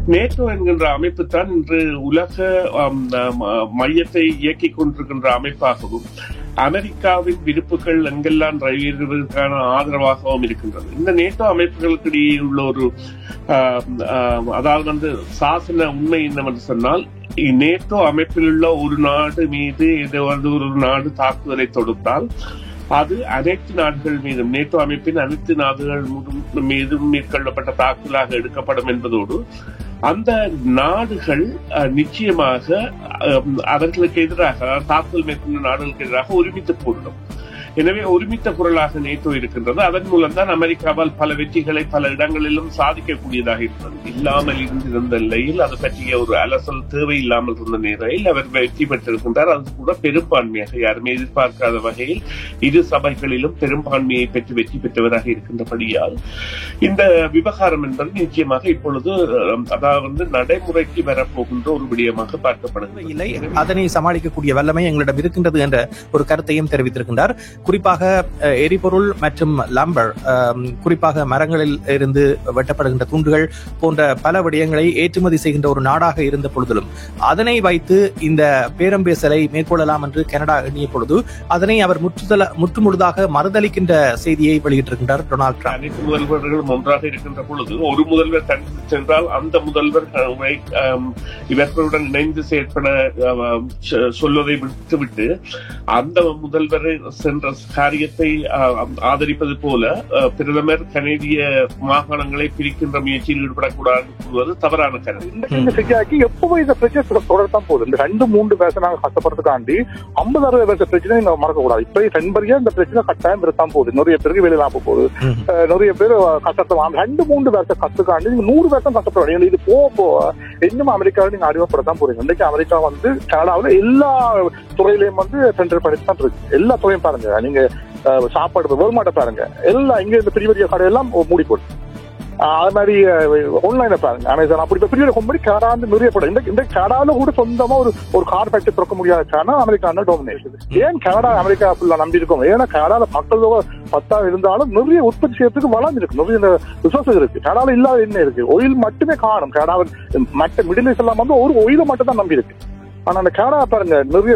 NATO என்கின்ற அமைப்பு தான் இன்று உலக மையத்தை இயக்கிக் கொண்டிருக்கின்ற அமைப்பாகவும் அமெரிக்காவின் விருப்புகள் எங்கெல்லாம் நிறைவேறுவதற்கான ஆதரவாகவும் இருக்கின்றது. இந்த நேட்டோ அமைப்புகளுக்கு இடையே உள்ள ஒரு அதாவது சாசன உண்மை என்னவென்று சொன்னால், நேட்டோ அமைப்பில் உள்ள ஒரு நாடு மீது ஒரு நாடு தாக்குதலை தொடுத்தால் அது அனைத்து நாடுகள் மீதும், நேட்டோ அமைப்பின் அனைத்து நாடுகள் மீதும் மேற்கொள்ளப்பட்ட தாக்குதலாக எடுக்கப்படும் என்பதோடு அந்த நாடுகள் நிச்சயமாக அவர்களுக்கு எதிராக, தாக்குதல் மேற்கொண்ட நாடுகளுக்கு எதிராக ஒருமித்து போரிடும். எனவே ஒருமித்த குரலாக நேட்டோ இருக்கின்றது. அதன் மூலம் தான் அமெரிக்காவால் பல வெற்றிகளை பல இடங்களிலும் சாதிக்கக்கூடியதாக இருந்தது. இல்லாமல் இருந்திருந்த நிலையில் அது பற்றிய ஒரு அலசல் தேவையில்லாமல் இருந்த நிலையில் அவர் வெற்றி பெற்றிருக்கின்றார். அது கூட பெரும்பான்மையாக, யாருமே எதிர்பார்க்காத வகையில் இரு சபைகளிலும் பெரும்பான்மையை பெற்று வெற்றி பெற்றவராக இருக்கின்றபடியால் இந்த விவகாரம் என்பது நிச்சயமாக இப்பொழுது அதாவது நடைமுறைக்கு வரப்போகின்ற ஒரு விடயமாக பார்க்கப்படுகிறது. இல்லை, அதனை சமாளிக்கக்கூடிய வல்லமை எங்களிடம் இருக்கின்றது என்ற ஒரு கருத்தையும் தெரிவித்திருக்கின்றார். குறிப்பாக எரிபொருள் மற்றும் லம்பர், குறிப்பாக மரங்களில் இருந்து வெட்டப்படுகின்ற துண்டுகள் போன்ற பல விடயங்களை ஏற்றுமதி செய்கின்ற ஒரு நாடாக இருந்த பொழுதிலும் அதனை வைத்து இந்த பேரம் பேசலை மேற்கொள்ளலாம் என்று கனடா எண்ணிய பொழுது அதனை அவர் முற்றுமுழுதாக மறுதளிக்கின்ற செய்தியை வெளியிட்டிருக்கின்றார் டொனால்ட் ட்ரம்ப். அனைத்து முதல்வர்களும் ஒன்றாக இருக்கின்ற பொழுது ஒரு முதல்வர் தனித்து சென்றால் அந்த முதல்வர் இவர்களுடன் இணைந்து செயற்பட சொல்வதை விட்டுவிட்டு அந்த முதல்வரை சென்ற காரியத்தை ஆதரிப்பது போல பிரதமர் கனேடிய மாகாணங்களை பிரிக்கின்ற முயற்சியில் ஈடுபடக்கூடாது தவறான கருத்து. எப்பவும் இந்த பிரச்சனை தொடர்தான் போகுது. இந்த 2-3 வருஷம் நாங்கள் கஷ்டப்படுறதுக்காண்டி 50-60 வருஷ பிரச்சனை மறக்கக்கூடாது. இப்ப தென்படியா இந்த பிரச்சனை கட்டாயம் இருக்கத்தான் போகுது. நிறைய பேருக்கு வேலை இல்லாம போகுது, நிறைய பேர் கஷ்டப்படுவாங்க. 2-3 வருஷம் கஷ்டக்காண்டி நீங்க 100 வருஷம் கஷ்டப்படுவாங்க. இது போக இன்னும் அமெரிக்காவில் நீங்க அடிமைப்படத்தான் போறீங்க. இன்னைக்கு அமெரிக்கா கனடாவில் எல்லா துறையிலையும் டெண்டர் பண்ணிட்டு இருக்கு. எல்லா துறையும் பாருங்க, நீங்க சாப்பாடு வெறுமாட்ட பாருங்க, எல்லாம் இங்க இந்த பெரிய பெரிய கடையெல்லாம் மூடி போட்டு, அது மாதிரி ஆன்லைன்ல பாருங்க அமேசான், அப்படி பெரிய கம்பெனி கனடா நிறைய படம். இந்த கனடால கூட சொந்தமா ஒரு கார் ஃபேக்டரி திறக்க முடியாத காரணம் அமெரிக்கா டோமினேஷன். ஏன் கனடா அமெரிக்கா ஃபுல்லா நம்பி இருக்கோம்? ஏன்னா கனடால மக்கள் தொகை 10 இருந்தாலும் நிறைய உற்பத்தி செய்யறதுக்கு வளர்ந்துருக்கு, நிறைய இந்த ரிசோர்ஸஸ் இருக்கு. கனடால இல்லாத என்ன இருக்கு? ஒயில் மட்டுமே காணும். கனடாவில் மற்ற மிடில் ஈஸ்ட் எல்லாம் ஒரு ஒயில மட்டும் தான் நம்பி இருக்கு. ஆனா அந்த கனடா பாருங்க, நிறைய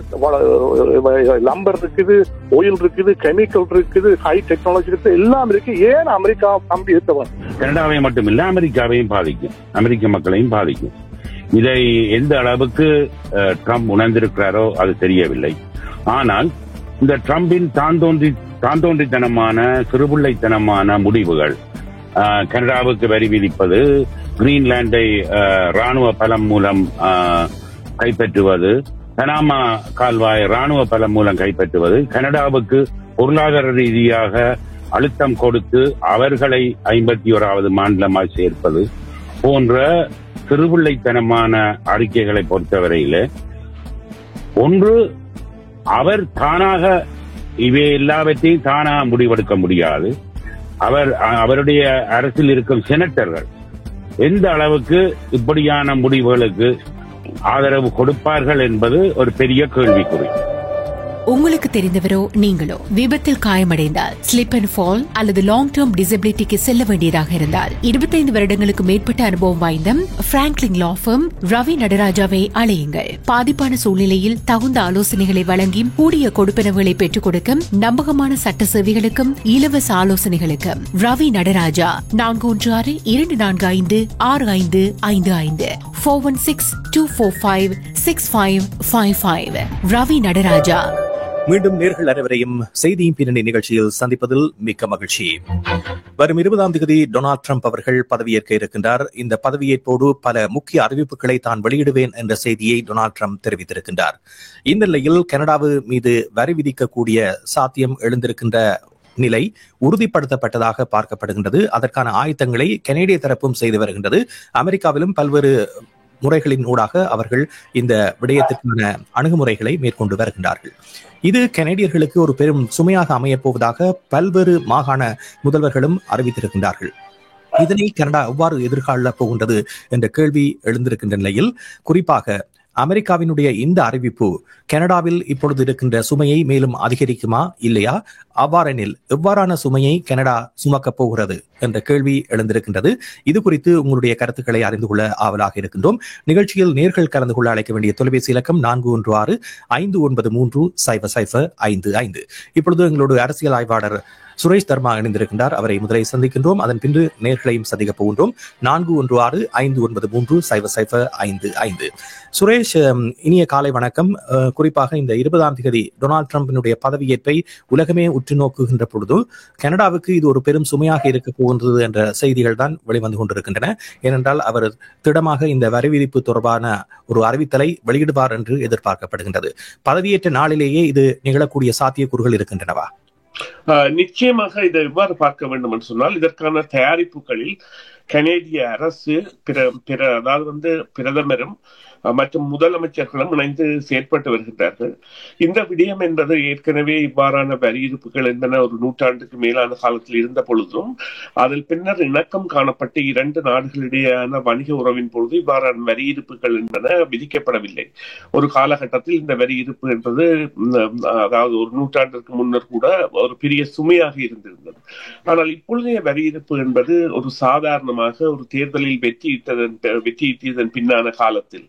லம்பர் இருக்குது, ஆயில் இருக்குது, கெமிக்கல் இருக்குது, ஹை டெக்னாலஜி இருக்குது, எல்லாம் இருக்கு. ஏன் அமெரிக்கா நம்பி இருக்கவன்? கனடாவை மட்டும் இல்ல, அமெரிக்காவையும் பாதிக்கும், அமெரிக்க மக்களையும் பாதிக்கும். இதை எந்த அளவுக்கு ட்ரம்ப் உணர்ந்திருக்கிறாரோ அது தெரியவில்லை. ஆனால் இந்த ட்ரம்பின் தாந்தோன்றித்தனமான சிறுபிள்ளைத்தனமான முடிவுகள், கனடாவுக்கு வரி விதிப்பது, கிரீன்லாண்டை ராணுவ பலம் மூலம் கைப்பற்றுவது, பனாமா கால்வாய் ராணுவ பலம் மூலம் கைப்பற்றுவது, கனடாவுக்கு பொருளாதார ரீதியாக அழுத்தம் கொடுத்து அவர்களை 51வது மாநிலமாக சேர்ப்பது போன்ற சிறுபிள்ளைத்தனமான அறிக்கைகளை பொறுத்தவரையில, ஒன்று அவர் தானாக இவை எல்லாவற்றையும் தானாக முடிவெடுக்க முடியாது. அவருடைய அரசில் இருக்கும் செனட்டர்கள் எந்த அளவுக்கு இப்படியான முடிவுகளுக்கு ஆதரவு கொடுப்பார்கள் என்பது ஒரு பெரிய கேள்விக்குறி. உங்களுக்கு தெரிந்தவரோ நீங்களோ விபத்தில் காயமடைந்தால், ஸ்லிப் அண்ட் ஃபால் அல்லது லாங் டேர்ம் டிசபிலிட்டிக்கு செல்ல வேண்டியதாக இருந்தால் 25 வருடங்களுக்கு மேற்பட்ட அனுபவம் வாய்ந்த பிராங்க்லின் லா ஃபர்ம் ரவி நடராஜாவை அழையுங்கள். பாதிப்பான சூழ்நிலையில் தகுந்த ஆலோசனைகளை வழங்கி கூடிய கொடுப்பனவுகளை பெற்றுக் கொடுக்கும் நம்பகமான சட்ட சேவைகளுக்கும் இலவச ஆலோசனைகளுக்கும் ரவி நடராஜா 416-245-6555 416-245-6555. ரவி நடராஜா. மீண்டும் நேர்கள் அனைவரையும் செய்தியின் பின்னணி நிகழ்ச்சியில் சந்திப்பதில் மிக்க மகிழ்ச்சி. வரும் 20ஆம் தேதி டொனால்ட் ட்ரம்ப் அவர்கள் பதவியேற்க இருக்கின்றார். இந்த பதவியேற்போடு பல முக்கிய அறிவிப்புகளை தான் வெளியிடுவேன் என்ற செய்தியை டொனால்ட் ட்ரம்ப் தெரிவித்திருக்கின்றார். இந்த நிலையில் கனடாவு மீது வரி விதிக்கக்கூடிய சாத்தியம் எழுந்திருக்கின்ற நிலை உறுதிப்படுத்தப்பட்டதாக பார்க்கப்படுகின்றது. அதற்கான ஆயத்தங்களை கனேடிய தரப்பும் செய்து வருகின்றது. அமெரிக்காவிலும் பல்வேறு முறைகளின் ஊடாக அவர்கள் இந்த விடயத்திற்கான அணுகுமுறைகளை மேற்கொண்டு வருகின்றார்கள். இது கனேடியர்களுக்கு ஒரு பெரும் சுமையாக அமையப் போவதாக பல்வேறு மாகாண முதல்வர்களும் அறிவித்திருக்கின்றார்கள். இதனை கனடா எவ்வாறு எதிர்கொள்ளப் போகின்றது என்ற கேள்வி எழுந்திருக்கின்ற நிலையில், குறிப்பாக அமெரிக்காவினுடைய இந்த அறிவிப்பு கனடாவில் இப்பொழுது இருக்கின்ற சுமையை மேலும் அதிகரிக்குமா இல்லையா? அவ்வாறெனில் எவ்வாறான சுமையை கனடா சுமக்கப் போகிறது என்ற கேள்வி எழுந்திருக்கின்றது. இது குறித்து உங்களுடைய கருத்துக்களை அறிந்து கொள்ள ஆவலாக இருக்கின்றோம். நிகழ்ச்சியில் நேர்கள் கலந்து கொள்ள அழைக்க வேண்டிய தொலைபேசி இலக்கம் 416-593-0055. இப்பொழுது எங்களோட அரசியல் ஆய்வாளர் சுரேஷ் தர்மா இணைந்திருக்கின்றார். அவரை முதலில் சந்திக்கின்றோம். அதன் பின்பு நேர்களையும் சந்திக்கப் போகின்றோம். 416-593-0055. சுரேஷ், இனிய காலை வணக்கம். குறிப்பாக இந்த 20ஆம் தேதி டொனால்ட் ட்ரம்பினுடைய பதவியேற்பை உலகமே உற்று நோக்குகின்ற பொழுது கனடாவுக்கு இது ஒரு பெரும் சுமையாக இருக்க போகின்றது என்ற செய்திகள் தான் வெளிவந்து கொண்டிருக்கின்றன. ஏனென்றால் அவர் திடமாக இந்த வரி விதிப்பு தொடர்பான ஒரு அறிவித்தலை வெளியிடுவார் என்று எதிர்பார்க்கப்படுகின்றது. பதவியேற்ற நாளிலேயே இது நிகழக்கூடிய சாத்தியக்கூறுகள் இருக்கின்றனவா? நிச்சயமாக இதை எவ்வாறு பார்க்க வேண்டும் என்று சொன்னால், இதற்கான தயாரிப்புகளில் கனேடிய அரசு அதாவது பிரதமரும் மற்றும் முதலமைச்சர்களும் இணைந்து செயற்பட்டு வருகின்றார்கள். இந்த விடயம் என்பது ஏற்கனவே இவ்வாறான வரி இருப்புகள் என்பன ஒரு நூற்றாண்டுக்கு மேலான காலத்தில் இருந்த பொழுதும் அதில் பின்னர் இணக்கம் காணப்பட்டு 2 நாடுகளிடையான வணிக உறவின் பொழுது இவ்வாறான வரி இருப்புகள் என்பன விதிக்கப்படவில்லை. ஒரு காலகட்டத்தில் இந்த வரி இருப்பு என்பது அதாவது ஒரு நூற்றாண்டிற்கு முன்னர் கூட ஒரு பெரிய சுமையாக இருந்திருந்தது. ஆனால் இப்பொழுதைய வரி இருப்பு என்பது ஒரு சாதாரணமாக ஒரு தேர்தலில் வெற்றியீட்டியதன் பின்னான காலத்தில்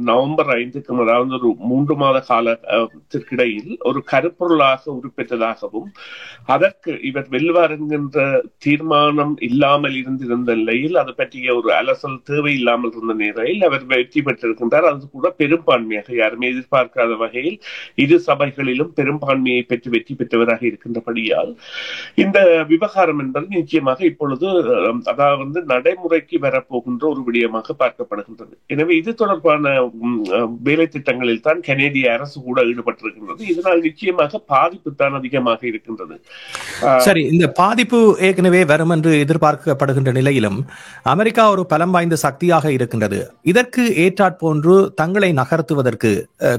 நவம்பர் 5க்கு அதாவது ஒரு 3 மாத காலத்திற்கிடையில் ஒரு கருப்பொருளாக உருப்பெற்றதாகவும் அதற்கு இவர் வெல்வார் என்கின்ற தீர்மானம் இல்லாமல் இருந்திருந்த நிலையில் அது பற்றிய ஒரு அலசல் தேவை இல்லாமல் இருந்த நிலையில் அவர் வெற்றி பெற்றிருக்கின்றார். அது கூட பெரும்பான்மையாக யாருமே எதிர்பார்க்காத வகையில் 2 சபைகளிலும் பெரும்பான்மையை பெற்று வெற்றி பெற்றவராக இருக்கின்றபடியால் இந்த விவகாரம் என்பது நிச்சயமாக இப்பொழுது அதாவது நடைமுறைக்கு வரப்போகின்ற ஒரு விடயமாக பார்க்கப்படுகின்றது. எனவே இது தொடர்பான வேலை திட்டங்களில் தான் கனேடிய அரசு கூட ஈடுபட்டிருக்கின்றது. இதனால் நிச்சயமாக பாதிப்பு தான் அதிகமாக இருக்கின்றது. சரி, இந்த பாதிப்பு ஏற்கனவே வரும் என்று எதிர்பார்க்கப்படுகின்ற நிலையிலும் அமெரிக்கா ஒரு பலம் வாய்ந்த சக்தியாக இருக்கின்றது. இதற்கு ஏற்றாற்போன்று தங்களை நகர்த்துவதற்கு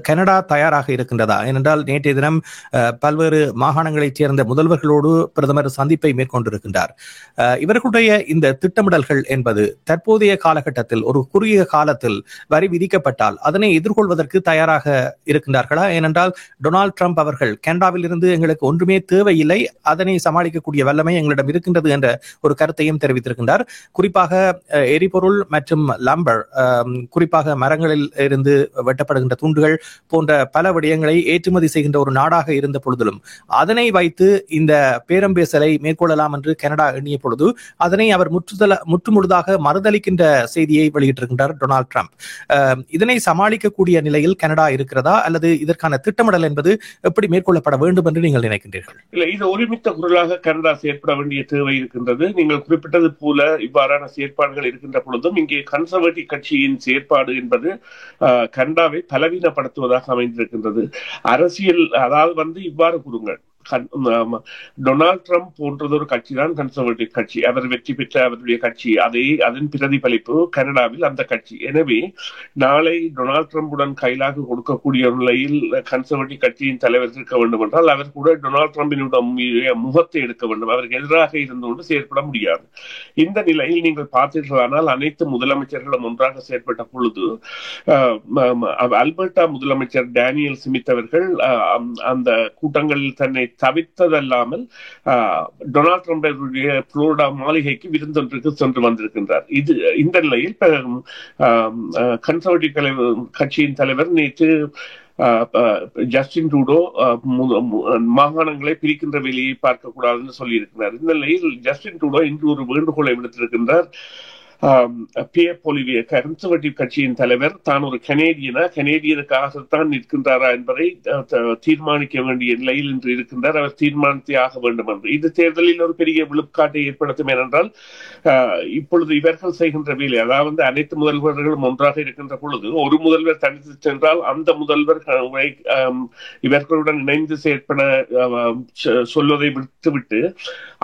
கனடா தயாராக இருக்கின்றதா? ஏனென்றால் நேற்றைய தினம் பல்வேறு மாகாணங்களைச் சேர்ந்த முதல்வர்களோடு பிரதமர் சந்திப்பை மேற்கொண்டிருக்கின்றார். இவர்களுடைய இந்த திட்டமிடல்கள் என்பது தற்போதைய காலகட்டத்தில் ஒரு குறுகிய காலத்தில் வரி விதிக்கப்பட்டால் அதனை எதிர்கொள்வதற்கு தயாராக இருக்கின்றார்களா? ஏனென்றால் டொனால்ட் ட்ரம்ப் அவர்கள் கனடாவில் இருந்து எங்களுக்கு ஒன்றுமே தேவையில்லை, அதனை சமாளிக்கக்கூடிய வல்லமை எங்களிடம் இருக்கின்றது என்ற ஒரு கருத்தையும் தெரிவித்திருக்கின்றார். குறிப்பாக எரிபொருள் மற்றும் லம்பர், குறிப்பாக மரங்களில் இருந்து வெட்டப்படுகின்ற துண்டுகள் போன்ற பல விடயங்களை ஏற்றுமதி செய்கின்ற ஒரு நாடாக இருந்த பொழுதிலும் அதனை வைத்து இந்த பேரம் பேசலை மேற்கொள்ளலாம் என்று கனடா எண்ணிய பொழுது அதனை அவர் முற்றுமுழுதாக மறுதளிக்கின்ற செய்தியை வெளியிட்டிருக்கின்றார் டொனால்ட் ட்ரம்ப். இதனை சமாளிக்கக்கூடிய நிலையில் கனடா இருக்கிறதா அல்லது இதற்கான திட்டமிடல் என்பது எப்படி மேற்கொள்ளப்பட வேண்டும் என்று நீங்கள் நினைக்கின்றீர்கள்? இல்ல, இது ஒருமித்த குரலாக கனடா செயற்பட வேண்டிய தேவை இருக்கின்றது. நீங்கள் குறிப்பிட்டது போல இவ்வாறான செயற்பாடுகள் இருக்கின்ற பொழுதும் இங்கே கன்சர்வேட்டிவ் கட்சியின் செயற்பாடு என்பது கனடாவை பலவீனப்படுத்துவதாக அமைந்திருக்கின்றது. அரசியல் அதாவது இவ்வாறு கூறுங்கள், டொனால்ட் ட்ரம்ப் போன்றது ஒரு கட்சி தான் கன்சர்வேட்டிவ் கட்சி. அவர் வெற்றி பெற்ற அவருடைய கட்சி, அதன் பிரதிபலிப்பு கனடாவில் அந்த கட்சி. எனவே நாளை டொனால்ட் ட்ரம்புடன் கைலாக கொடுக்கக்கூடிய நிலையில் கன்சர்வேட்டிவ் கட்சியின் தலைவர் இருக்க வேண்டும் என்றால் அவர் கூட டொனால்ட் ட்ரம்பினுடைய முகத்தை எடுக்க வேண்டும். அவருக்கு எதிராக இருந்து கொண்டு செயற்பட முடியாது. இந்த நிலையில் நீங்கள் பார்த்தீர்களானால் அனைத்து முதலமைச்சர்களும் ஒன்றாக செயற்பட்ட பொழுது அல்பர்டா முதலமைச்சர் டேனியல் ஸ்மித் அவர்கள் அந்த கூட்டங்களில் தன்னை தவிர்த்ததல்லாமல் டொனால்ட் ட்ரம்புடைய புளோரிடா மாளிகைக்கு விருந்தொன்றுக்கு சென்று வந்திருக்கின்றார். இந்த நிலையில் கன்சர்வேட்டிவ் கட்சியின் தலைவர் நேற்று ஜஸ்டின் ட்ரூடோ மாகாணங்களை பிரிக்கின்ற வேலையை பார்க்கக்கூடாதுன்னு சொல்லியிருக்கிறார். இந்த நிலையில் ஜஸ்டின் ட்ரூடோ இன்று ஒரு வேண்டுகோளை விடுத்திருக்கின்றார். பியர் பொலிவிய கன்சர்வேட்டிவ் கட்சியின் தலைவர் தான் ஒரு கனேடியனுக்காகத்தான் நிற்கின்றாரா என்பதை தீர்மானிக்க வேண்டிய நிலையில் இன்று இருக்கின்றார். அவர் தீர்மானித்தே ஆக வேண்டும் என்று. இது தேர்தலில் ஒரு பெரிய விழுக்காட்டை ஏற்படுத்தும். ஏனென்றால் இப்பொழுது இவர்கள் செய்கின்ற வேலை, அதாவது அனைத்து முதல்வர்களும் ஒன்றாக இருக்கின்ற பொழுது ஒரு முதல்வர் தனித்து சென்றால் அந்த முதல்வர் இவர்களுடன் இணைந்து செயற்பட சொல்வதை விட்டுவிட்டு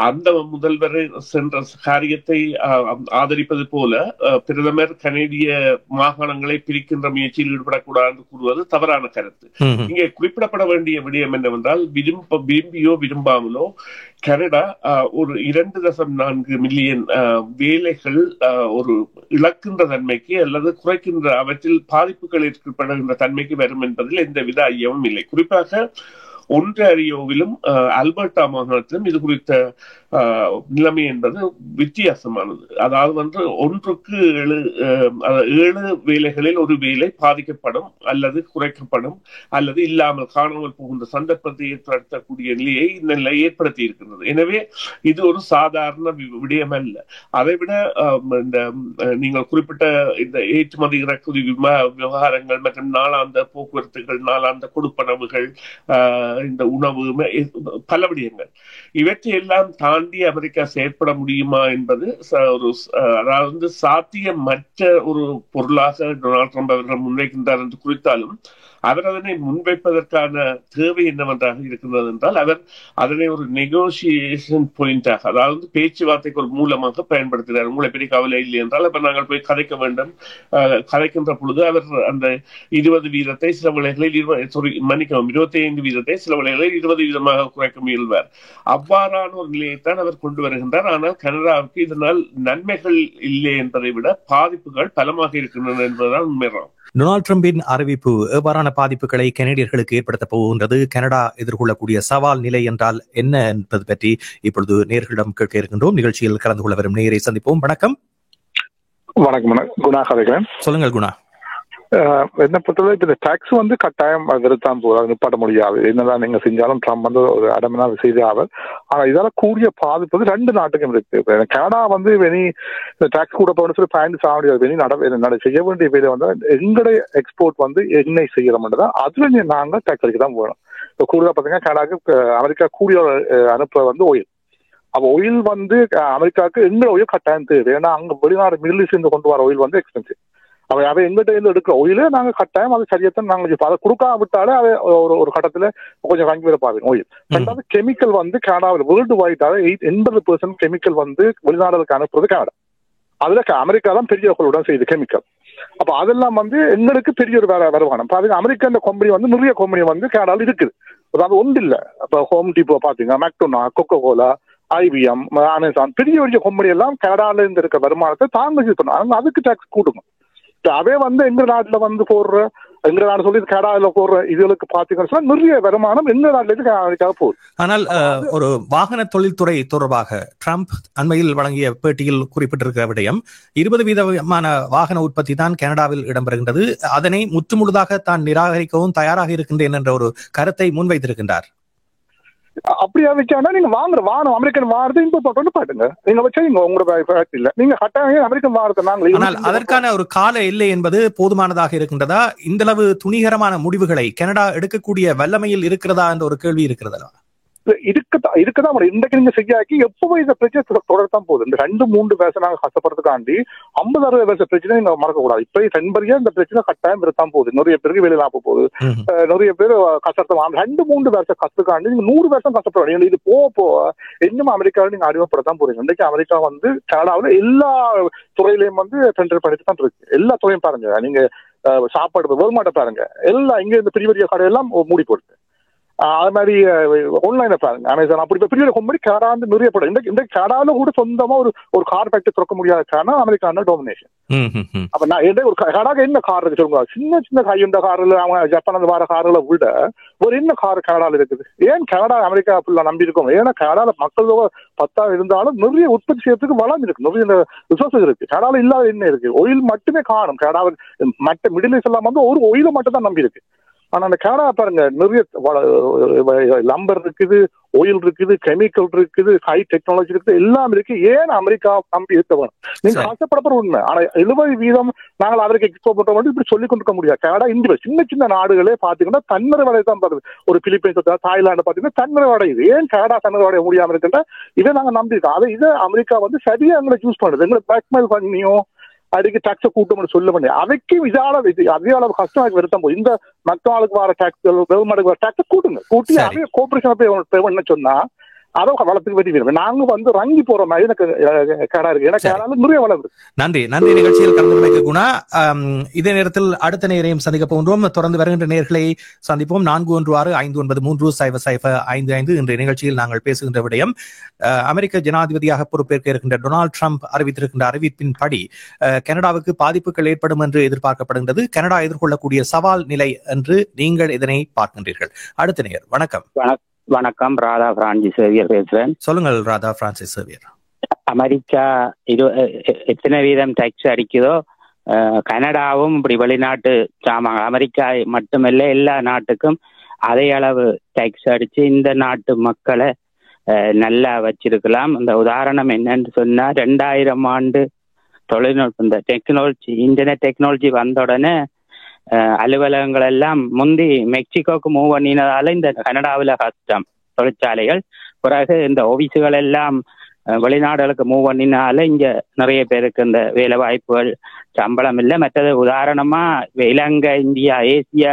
அந்த முதல்வர் சென்ற காரியத்தை ஆதரிப்பது கூறுவது போல பிரதமர் கனேடிய மாகாணங்களை பிரிக்கின்ற முயற்சியில் ஈடுபடக்கூடாது என்று கூறுவது தவறான கருத்து. இங்கே குறிப்பிடப்பட வேண்டிய விடயம் என்னவென்றால், விரும்பியோ விரும்பாமலோ கனடா ஒரு 2.4 மில்லியன் வேலைகள் ஒரு இழக்கின்ற தன்மைக்கு அல்லது குறைக்கின்ற அவற்றில் பாதிப்புகள் ஏற்படுகின்ற தன்மைக்கு வரும் என்பதில் எந்தவித ஐயமும் இல்லை. குறிப்பாக ஒன்றாரியோவிலும் அல்பர்டா மாகாணத்திலும் இது குறித்த நிலைமை என்பது வித்தியாசமானது. அதாவது ஒன்றுக்கு 7 வேலைகளில் ஒரு வேலை பாதிக்கப்படும் அல்லது குறைக்கப்படும் அல்லது இல்லாமல் காணாமல் போகின்ற சந்தர்ப்பத்தை ஏற்படுத்தக்கூடிய நிலையை இந்த நிலை ஏற்படுத்தி இருக்கின்றது. எனவே இது ஒரு சாதாரண விடயம் அல்ல. அதைவிட இந்த நீங்கள் குறிப்பிட்ட இந்த ஏற்றுமதி இறக்குமதி விவகாரங்கள் மற்றும் நாளாந்த போக்குவரத்துகள், நாளாந்த கொடுப்பனவுகள், இந்த உணவு, பல விடயங்கள், இவற்றையெல்லாம் தாண்டி அமெரிக்கா செயற்பட முடியுமா என்பது அதாவது சாத்தியமற்ற ஒரு பொருளாக டொனால்ட் ட்ரம்ப் அவர்கள் முன்வைக்கின்றார் என்று குறித்தாலும் அவர் அதனை முன்வைப்பதற்கான தேவை என்னவென்றாக இருக்கிறது என்றால், அவர் அதனை ஒரு நெகோசியேஷன் பாயிண்டாக, அதாவது பேச்சுவார்த்தைக்கு ஒரு மூலமாக பயன்படுத்தினார். உங்களை பெரிய கவலை இல்லை என்றால் அப்ப நாங்கள் போய் கதைக்க வேண்டும். கதைக்கின்ற பொழுது அவர் அந்த 20 வீதத்தை சில வேளைகளில் 25 வீதத்தை சில வேளைகளில் 20 வீதமாக குறைக்க முயல்வார். அவ்வாறான ஒரு நிலையைத்தான் அவர் கொண்டு வருகின்றார். ஆனால் கனடாவுக்கு இதனால் நன்மைகள் இல்லை என்பதை விட பாதிப்புகள் பலமாக இருக்கின்றன என்பதுதான் உண்மைதான். டொனால்ட் ட்ரம்பின் அறிவிப்பு எவ்வாறான பாதிப்புகளை கனடியர்களுக்கு ஏற்படுத்த போகின்றது, கனடா எதிர்கொள்ளக்கூடிய சவால் நிலை என்றால் என்ன என்பது பற்றி இப்பொழுது நேயர்களிடம் கேட்க இருக்கின்றோம். நிகழ்ச்சியில் கலந்து கொள்ள வரும் நேயரை சந்திப்போம். வணக்கம். வணக்கம், குணா கதைக்கிறேன். சொல்லுங்கள் குணா. என்ன பொறுத்தவரை இந்த டாக்ஸ் கட்டாயம் விருத்தான் போது நிப்பாட்ட முடியாது. என்னதான் நீங்க செஞ்சாலும் ட்ரம்ப் ஒரு அடமனா செய்தாவர். ஆனா இதால கூடிய பாதிப்பு 2 நாட்டுக்கும் இருக்கு. கனடா வெளி டாக்ஸ் கூட போகணும்னு சொல்லி பயந்து சாக முடியாது. வெளி செய்ய வேண்டிய வேலை எங்களுடைய எக்ஸ்போர்ட் எண்ணெய் செய்யறோம்ன்றதான் அதுல நாங்க டாக்ஸ் அடிக்க தான் போகணும். இப்போ கூடுதலா பாத்தீங்கன்னா கனடாக்கு அமெரிக்கா கூடிய அனுப்ப ஒயில். அப்போ ஒயில் அமெரிக்காவுக்கு எங்க ஒயில் கட்டாயம் தேவை. ஏன்னா அங்க வெளிநாடு மிடில் ஈஸ்ட் இருந்து கொண்டு வர ஒயில் எக்ஸ்பென்சிவ். அவை எங்கிட்ட இருந்து எடுக்கிற ஒயில நாங்க கட்டாயம் அது சரியாத்தான் நாங்க அதை கொடுக்காம விட்டாலே அதை ஒரு கட்டத்துல கொஞ்சம் வாங்கி வர பாருங்க ஒயில். ரெண்டாவது கெமிக்கல் கனடாவில் வேர்ல்டு வைடாக 80% கெமிக்கல் வெளிநாடுகளுக்கு அனுப்புறது கனடா. அதுல அமெரிக்கா தான் பெரிய பொருளுடன் செய்யுது கெமிக்கல். அப்ப அதெல்லாம் எங்களுக்கு பெரிய ஒரு வருமானம். பாருங்க, அமெரிக்கா இந்த கம்பெனி நிறைய கம்பெனி கனடாவில் இருக்குது. அதாவது ஒன்று இல்ல. இப்ப ஹோம் டிப்போ பாத்தீங்க, McDonald's, coca cola, IBM, Amazon, பெரிய பெரிய கம்பெனி எல்லாம் கனடால இருந்து இருக்க வருமானத்தை தாங்க யூஸ் பண்ணுவாங்க. அதுக்கு டாக்ஸ் கூடுங்க. அவே எங்க நாட்டுல போடுற எங்க நாடு சொல்லி கனடால போடுற இதுகளுக்கு பாத்தீங்கன்னா நிறைய வருமானம் எங்க நாட்டுல இருந்து அமெரிக்காவுக்கு போகுது. ஆனால் ஒரு வாகன தொழில்துறை தொடர்பாக ட்ரம்ப் அண்மையில் வழங்கிய பேட்டியில் குறிப்பிட்டிருக்கிற விடயம் 20% வாகன உற்பத்தி தான் கனடாவில் இடம்பெறுகின்றது. அதனை முற்றுமுழுதாக தான் நிராகரிக்கவும் தயாராக இருக்கின்றேன் என்ற ஒரு கருத்தை முன்வைத்திருக்கின்றார். அப்படியா வச்சானா நீங்க வாகனம் அமெரிக்கன் வாரத்தை இம்போர்ட் பண்ணி பாட்டுங்க. நீங்க வச்சா நீங்க உங்களோட இல்ல, நீங்க கட்டாயம் அமெரிக்கன் வாரத்தை நாங்கள். ஆனால் அதற்கான ஒரு கால எல்லை என்பது போதுமானதாக இருக்கின்றதா? இந்த அளவு துணிகரமான முடிவுகளை கனடா எடுக்கக்கூடிய வல்லமையில் இருக்கிறதா என்ற ஒரு கேள்வி இருக்கிறதா? இருக்குதான். இன்றைக்கு நீங்க செய்யாக்கி எப்பவும் இந்த பிரச்சனை தொடர்தான் போகுது. இந்த 2-3 வருஷம் நாங்க கஷ்டப்படுறதுக்காண்டி 50-60 வருஷ பிரச்சனை நீங்க மறக்கக்கூடாது. இப்ப தென்பரியா இந்த பிரச்சனை கட்டாயம் இருக்கத்தான் போகுது. நிறைய பேருக்கு வேலை லாப போகுது. நிறைய பேர் கஷ்டத்தை 2-3 வருஷம் கஷ்டக்காண்டி நீங்க 100 வருஷம் கஷ்டப்படுறீங்க. இது போக இன்னும் அமெரிக்காவில் நீங்க அறிமுகப்படத்தான் போறீங்க. இன்றைக்கு அமெரிக்கா கனடாவில் எல்லா துறையிலையும் சென்டர் பண்ணிட்டு தான் இருக்கு. எல்லா துறையும் பாருங்க, நீங்க சாப்பாடு வருமாட்ட பாருங்க, எல்லாம் இங்க இந்த பெரிய பெரிய கடையெல்லாம் மூடி போடுது. அது மாதிரி ஆன்லைன்ல பாருங்க, அமேசான், அப்படி பெரிய கம்பெனி கனடா நிறைய படம். இந்த கனடால கூட சொந்தமா ஒரு கார் ஃபேக்டரி திறக்க முடியாத காரணம் அமெரிக்கான டொமினேஷன். அப்ப நான் ஒரு கனடாக்கு என்ன கார் இருக்கு சொல்லுங்க. சின்ன சின்ன கையுண்ட கார்ல அவங்க ஜப்பான்ல வர கார்களை விட ஒரு என்ன கார் கனடால இருக்குது. ஏன் கனடா அமெரிக்கா ஃபுல்லா நம்பி இருக்கோம்? ஏன்னா கனடால மக்கள் தொகை 10 இருந்தாலும் நிறைய உற்பத்தி செய்யறதுக்கு வளர்ந்து இருக்கு, நிறைய ரிசோர்சஸ் இருக்கு. கனடால இல்லாத என்ன இருக்கு? ஒயில் மட்டுமே காணும். கனடாவில் மற்ற மிடில் ஈஸ்ட் எல்லாம் ஒரு ஒயில மட்டும் தான் நம்பி இருக்கு. ஆனா அந்த கனடா பாருங்க, நிறைய லம்பர் இருக்குது, ஒயில் இருக்குது, கெமிக்கல் இருக்குது, ஹை டெக்னாலஜி இருக்குது, எல்லாம் இருக்கு. ஏன் அமெரிக்கா நம்பி இருக்க வேணும்? நீங்க ஆசைப்படப்படுற உண்மை. ஆனா 70% நாங்கள் அவருக்கு எக்ஸ்போர்ட் பண்றோம் இப்படி சொல்லிக் கொண்டிருக்க முடியாது. கனடா இந்தியா சின்ன சின்ன நாடுகளே பாத்தீங்கன்னா தன்னிறை வடை தான் பாருது. ஒரு பிலிப்பைன்ஸ், தாய்லாந்து பாத்தீங்கன்னா தன்னிறை வடையுது. ஏன் கனடா தன்னிறை வடைய முடியாம இருக்குன்னா இதை நாங்க நம்பியிருக்கோம். அதை இதை அமெரிக்கா சரியா எங்களை யூஸ் பண்ணுது. எங்களை பிளாக்மெயில் பண்ணியும் அதுக்கு டாக்ஸை கூட்டம்னு சொல்ல முடியாது. அவைக்கும் அதே அளவு கஷ்டம் வருத்தம் போய் இந்த மக்களுக்கு வர டாக்ஸ், கவர்மெண்ட்டுக்கு வர டாக்ஸை கூட்டுங்க. கூட்டி அதே கோஆபரேஷன் சொன்னா அதை வளத்துக்கு வெற்றி வேணும். நாங்க வந்து ரங்கி போற மாதிரி எனக்கு கடை இருக்கு. எனக்கு அதனால நிறைய வளர்ந்து. நன்றி நிகழ்ச்சியில் கலந்து குணா. இதே நேரத்தில் அடுத்த நேரையும் சந்திக்க போன்றோம். தொடர்ந்து வருகின்ற நேர்களை சந்திப்போம். 4163500555 இன்றைய நிகழ்ச்சியில் நாங்கள் பேசுகின்ற விடயம் அமெரிக்க ஜனாதிபதியாக பொறுப்பேற்க இருக்கின்ற டொனால்டு ட்ரம்ப் அறிவித்திருக்கின்ற அறிவிப்பின் படி கனடாவுக்கு பாதிப்புகள் ஏற்படும் என்று எதிர்பார்க்கப்படுகின்றது. கனடா எதிர்கொள்ளக்கூடிய சவால் நிலை என்று நீங்கள் இதனை பார்க்கின்றீர்கள். அடுத்த நேர் வணக்கம். வணக்கம், ராதா பிரான்சிஸ் சேவியர் பேசுறேன். சொல்லுங்கள் ராதா பிரான்சிஸ் சேவியர். அமெரிக்கா எத்தனை வீதம் டாக்ஸ் அடிக்குதோ கனடாவும் இப்படி வெளிநாட்டு சாமான் அமெரிக்கா மட்டுமல்ல எல்லா நாட்டுக்கும் அதே அளவு டாக்ஸ் அடிச்சு இந்த நாட்டு மக்களை நல்லா வச்சிருக்கலாம். இந்த உதாரணம் என்னன்னு சொன்னா 2000 ஆண்டு தொழில்நுட்பம் இந்த டெக்னாலஜி இன்டர்நெட் டெக்னாலஜி வந்த உடனே அலுவலகங்கள் எல்லாம் முந்தி மெக்சிகோக்கு மூவ் பண்ணினதால இந்த கனடாவில் கஷ்டம் தொழிற்சாலைகள். பிறகு இந்த ஆபீஸுகள் எல்லாம் வெளிநாடுகளுக்கு மூவ் பண்ணினால இங்க நிறைய பேருக்கு இந்த வேலை வாய்ப்புகள் சம்பளம் இல்லை. மற்றது உதாரணமா இலங்கை, இந்தியா, ஏசியா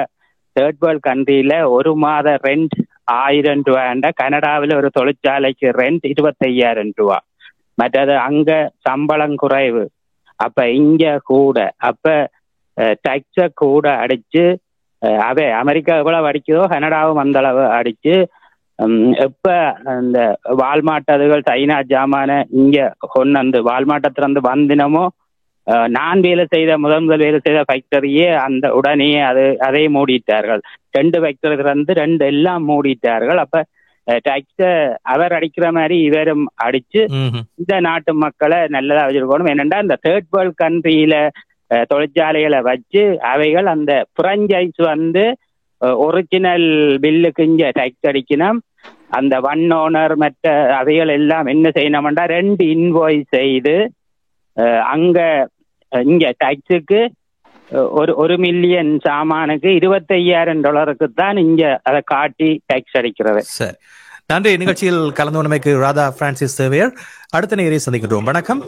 தேர்ட் வேர்ல்ட் கண்ட்ரியில ஒரு மாத ரெண்ட் 1000 ரூபாண்டா கனடாவில் ஒரு தொழிற்சாலைக்கு ரெண்ட் 25,000 ரூபா. மற்றது அங்க சம்பளம் குறைவு, அப்ப இங்க கூட, அப்ப டாக்ஸ கூட அடிச்சு அமெரிக்கா எவ்வளவு அடிக்குதோ கனடாவும் அந்த அளவு அடிச்சு எப்ப அந்த வால்மாட்டதுகள் சைனா ஜாமான இங்க கொண்டு வால்மாட்டத்திலிருந்து வந்தினமோ நான் வேலை செய்த முதல் வேலை செய்த ஃபேக்டரியே அந்த உடனே அதை மூடிட்டார்கள். 2 ஃபேக்டரி திறந்து 2 எல்லாம் மூடிட்டார்கள். அப்ப டாக்ஸ அவர் அடிக்கிற மாதிரி இவரும் அடிச்சு இந்த நாட்டு மக்களை நல்லதா வச்சிருக்கணும். என்னென்னா இந்த தேர்ட் வேர்ல்ட் கண்ட்ரியில தொழிற்சாலைகளை வச்சு அவைகள் அந்த பிரான்சைஸ் வந்து ஒரிஜினல் பில்லுக்கு இங்க டாக்ஸ் அடிக்கணும். அந்த ஒன் ஓனர் மற்ற அவைகள் எல்லாம் என்ன செய்யணும்டா 2 இன்வாய்ஸ் செய்து அங்க இங்க டாக்ஸுக்கு ஒரு மில்லியன் சாமானுக்கு $25,000 தான் இங்க அதை காட்டி டாக்ஸ் அடிக்கிறது. சரி, நன்றி. நிகழ்ச்சியில் கலந்து கொண்டமைக்கு ராதா பிரான்சிஸ் சேவியர். அடுத்த நேரை சந்திக்கின்றோம். வணக்கம்.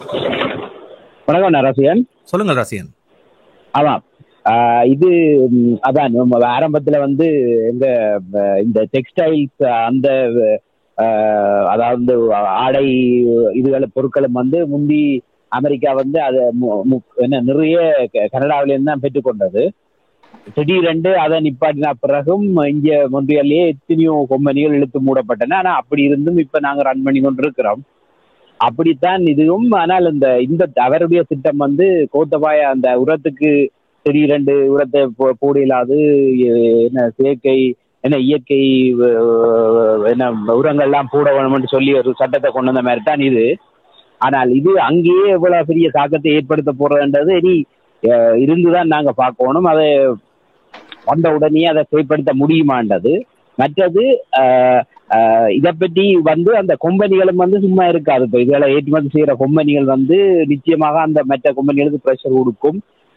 வணக்கம் ரசிகன். சொல்லுங்கள் ரசிகன். ஆமா, இது அதான் ஆரம்பத்துல வந்து எங்க இந்த டெக்ஸ்டைல்ஸ் அந்த அதாவது ஆடை இதுகள பொருட்களும் வந்து முந்தி அமெரிக்கா வந்து அதை என்ன நிறைய கனடாவிலேருந்து தான் பெற்றுக்கொண்டது. திடீரென்று அதை நிப்பாட்டின பிறகும் இங்க மொன்றியல்லையே எத்தனையோ கம்பெனிகள் இழுத்து மூடப்பட்டன. ஆனா அப்படி இருந்தும் இப்ப நாங்க ரன் பண்ணி கொண்டு இருக்கிறோம். அப்படித்தான் இதுவும். ஆனால் இந்த அவருடைய திட்டம் வந்து கோத்தபாய அந்த உரத்துக்கு திடீரென்று உரத்தை போட இல்லாது என்ன செயற்கை என்ன இயற்கை என்ன உரங்கள்லாம் போட வேணும்னு சொல்லி ஒரு சட்டத்தை கொண்டு வந்த மாதிரி தான் இது. ஆனால் இது அங்கேயே எவ்வளவு பெரிய தாக்கத்தை ஏற்படுத்த போறதுன்றது இனி இருந்துதான் நாங்க பார்க்கணும். அதை வந்த உடனே அதை செயல்படுத்த முடியுமான்றது. மற்றது இதை பற்றி வந்து அந்த கம்பெனிகளும் வந்து சும்மா இருக்காது. இப்போ இதுகளை ஏற்றுமதி செய்யற கம்பெனிகள் வந்து நிச்சயமாக அந்த மற்ற கம்பெனிகளுக்கு ப்ரெஷர்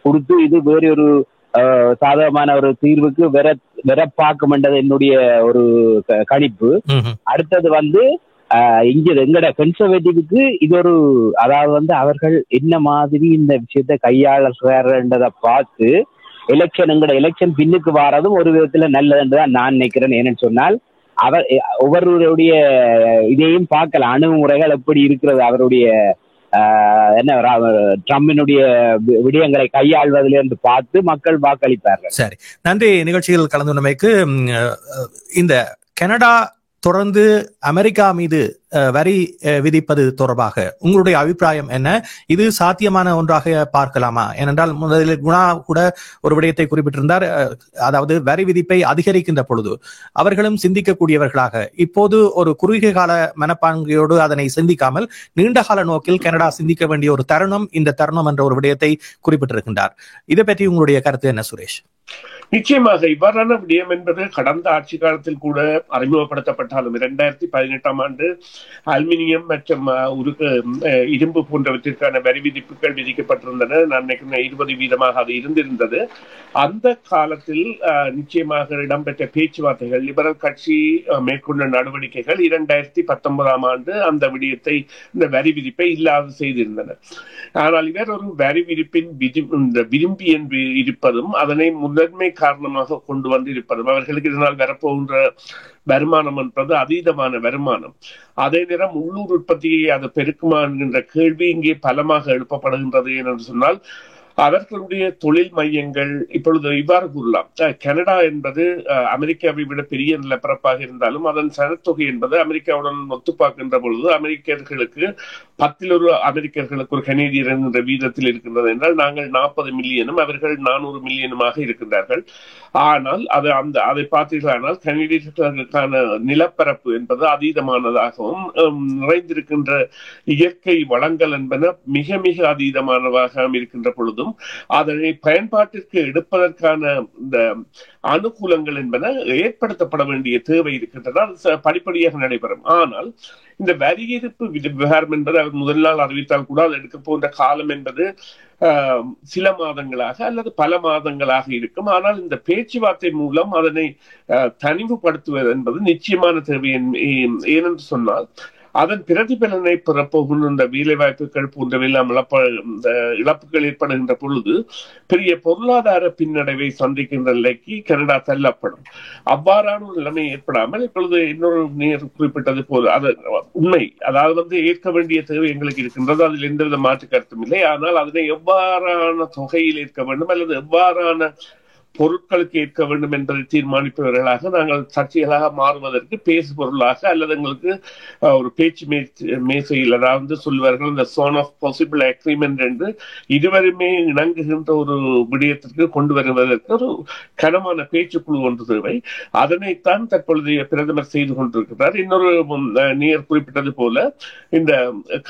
கொடுத்து இது வேற ஒரு சாதகமான ஒரு தீர்வுக்கு வெறப்பாக்கும்ன்றது என்னுடைய ஒரு கணிப்பு. அடுத்தது வந்து இங்க எங்கட கன்சர்வேட்டிவ்க்கு இது ஒரு அதாவது வந்து அவர்கள் என்ன மாதிரி இந்த விஷயத்தை கையாளன்றதை பார்த்து எலெக்ஷன் பின்னுக்கு வாரதும் ஒரு விதத்துல நல்லதுன்றதான் நான் நினைக்கிறேன். ஏன்னு சொன்னால் ஒவ்வொருவருடைய இதையும் பார்க்கலாம், அணுகுமுறைகள் எப்படி இருக்கிறது, அவருடைய என்ன ட்ரம்பினுடைய விடயங்களை கையாள்வதிலிருந்து பார்த்து மக்கள் வாக்களிப்பார்கள். சரி, நன்றி. நிகழ்ச்சியில் கலந்து கொண்டமைக்கு. இந்த கனடா தொடர்ந்து அமெரிக்கா மீது வரி விதிப்பது தொடர்பாக உங்களுடைய அபிப்பிராயம் என்ன? இது சாத்தியமான ஒன்றாக பார்க்கலாமா? ஏனென்றால் முதலில் குணா கூட ஒரு விடயத்தை குறிப்பிட்டிருந்தார். அதாவது வரி விதிப்பை அதிகரிக்கின்ற பொழுது அவர்களும் சிந்திக்கக்கூடியவர்களாக, இப்போது ஒரு குறுகிய கால மனப்பான்மையோடு அதனை சிந்திக்காமல் நீண்ட கால நோக்கில் கனடா சிந்திக்க வேண்டிய ஒரு தருணம் இந்த தருணம் என்ற ஒரு விடயத்தை குறிப்பிட்டிருக்கின்றார். இதை பற்றி உங்களுடைய கருத்து என்ன சுரேஷ்? நிச்சயமாக இவ்வாறான விடயம் என்பது கடந்த ஆட்சி காலத்தில் கூட அறிமுகப்படுத்தப்பட்டாலும் 2018 ஆண்டு அலுமினியம் மற்றும் இரும்பு போன்றவற்றிற்கான வரி விதிப்புகள் விதிக்கப்பட்டிருந்தன. நான் நினைக்கிறேன் 20% அது இருந்திருந்தது. அந்த காலத்தில் நிச்சயமாக இடம்பெற்ற பேச்சுவார்த்தைகள், லிபரல் கட்சி மேற்கொண்ட நடவடிக்கைகள் 2019 ஆண்டு அந்த விடயத்தை, இந்த வரி விதிப்பை இல்லாது செய்திருந்தனர். ஆனால் இவர் ஒரு வரி விதிப்பின் விரும்பி என்று இருப்பதும் அதனை முதன்மை காரணமாக கொண்டு வந்து இருப்பதும் அவர்களுக்கு இதனால் வரப்போகின்ற வருமானம் என்பது அதீதமான வருமானம். அதே நேரம் உள்ளூர் உற்பத்தியை அது பெருக்குமா என்கின்ற கேள்வி இங்கே பலமாக எழுப்பப்படுகின்றது. என்று சொன்னால் அவர்களுடைய தொழில் மையங்கள் இப்பொழுது இவ்வாறு கூறலாம். கனடா என்பது அமெரிக்காவை விட பெரிய நிலப்பரப்பாக இருந்தாலும் அதன் சனத்தொகை என்பது அமெரிக்காவுடன் ஒத்துப்பாக்கின்ற பொழுது அமெரிக்கர்களுக்கு 10 அமெரிக்கர்களுக்கு ஒரு கனேடியர் என்ற வீதத்தில் இருக்கின்றது என்றால் நாங்கள் 40 மில்லியனும் அவர்கள் 400 மில்லியனுமாக இருக்கின்றார்கள். ஆனால் அதை பார்த்தீர்களானால் கனேடியர்களுக்கான நிலப்பரப்பு என்பது அதீதமானதாகவும் நிறைந்திருக்கின்ற இயற்கை வளங்கள் என்பன மிக மிக அதீதமானதாக இருக்கின்ற பொழுதும் அதனை பயன்பாட்டிற்கு எடுப்பதற்கான இந்த அனுகூலங்கள் என்பன ஏற்படுத்தப்பட வேண்டிய தேவை இருக்கின்றன. படிப்படியாக நடைபெறும். ஆனால் இந்த வரி எதிர்ப்பு விவகாரம் என்பது அவர் முதல் நாள் அறிவித்தால் கூட அது எடுக்க போன்ற காலம் என்பது சில மாதங்களாக அல்லது பல மாதங்களாக இருக்கும். ஆனால் இந்த பேச்சுவார்த்தை மூலம் அதனை தனிவுபடுத்துவது என்பது நிச்சயமான தேவை. ஏனென்று சொன்னால் அதன் பிரதிபலனை பெறப்போகின்ற இந்த வேலை வாய்ப்புகள் போன்றவையெல்லாம் இழப்புகள் ஏற்படுகின்ற பொழுது பெரிய பொருளாதார பின்னடைவை சந்திக்கின்ற நிலைக்கு கனடா தள்ளப்படும். அவ்வாறான ஒரு நிலைமை ஏற்படாமல் இப்பொழுது இன்னொரு குறிப்பிட்டது போல அது உண்மை. அதாவது ஏற்க வேண்டிய தேவை எங்களுக்கு இருக்கின்றது, அதில் எந்தவித மாற்று கருத்தும் இல்லை. ஆனால் அதனை எவ்வாறான தொகையில் ஏற்க வேண்டும் அல்லது எவ்வாறான பொருட்களுக்கு ஏற்க வேண்டும் என்பதை தீர்மானிப்பவர்களாக நாங்கள் சர்ச்சைகளாக மாறுவதற்கு பேசு பொருளாக அல்லது எங்களுக்கு ஒரு பேச்சு மேசையில் அதாவது சொல்வார்கள் இந்த சோன் ஆஃப் பாசிபிள் அக்ரிமெண்ட் என்று இருவருமே இணங்குகின்ற ஒரு விடயத்திற்கு கொண்டு வருவதற்கு ஒரு கனமான பேச்சுக்குழு ஒன்று தேவை. அதனைத்தான் தற்பொழுதைய பிரதமர் செய்து கொண்டிருக்கிறார். இன்னொரு நேர் குறிப்பிட்டது போல இந்த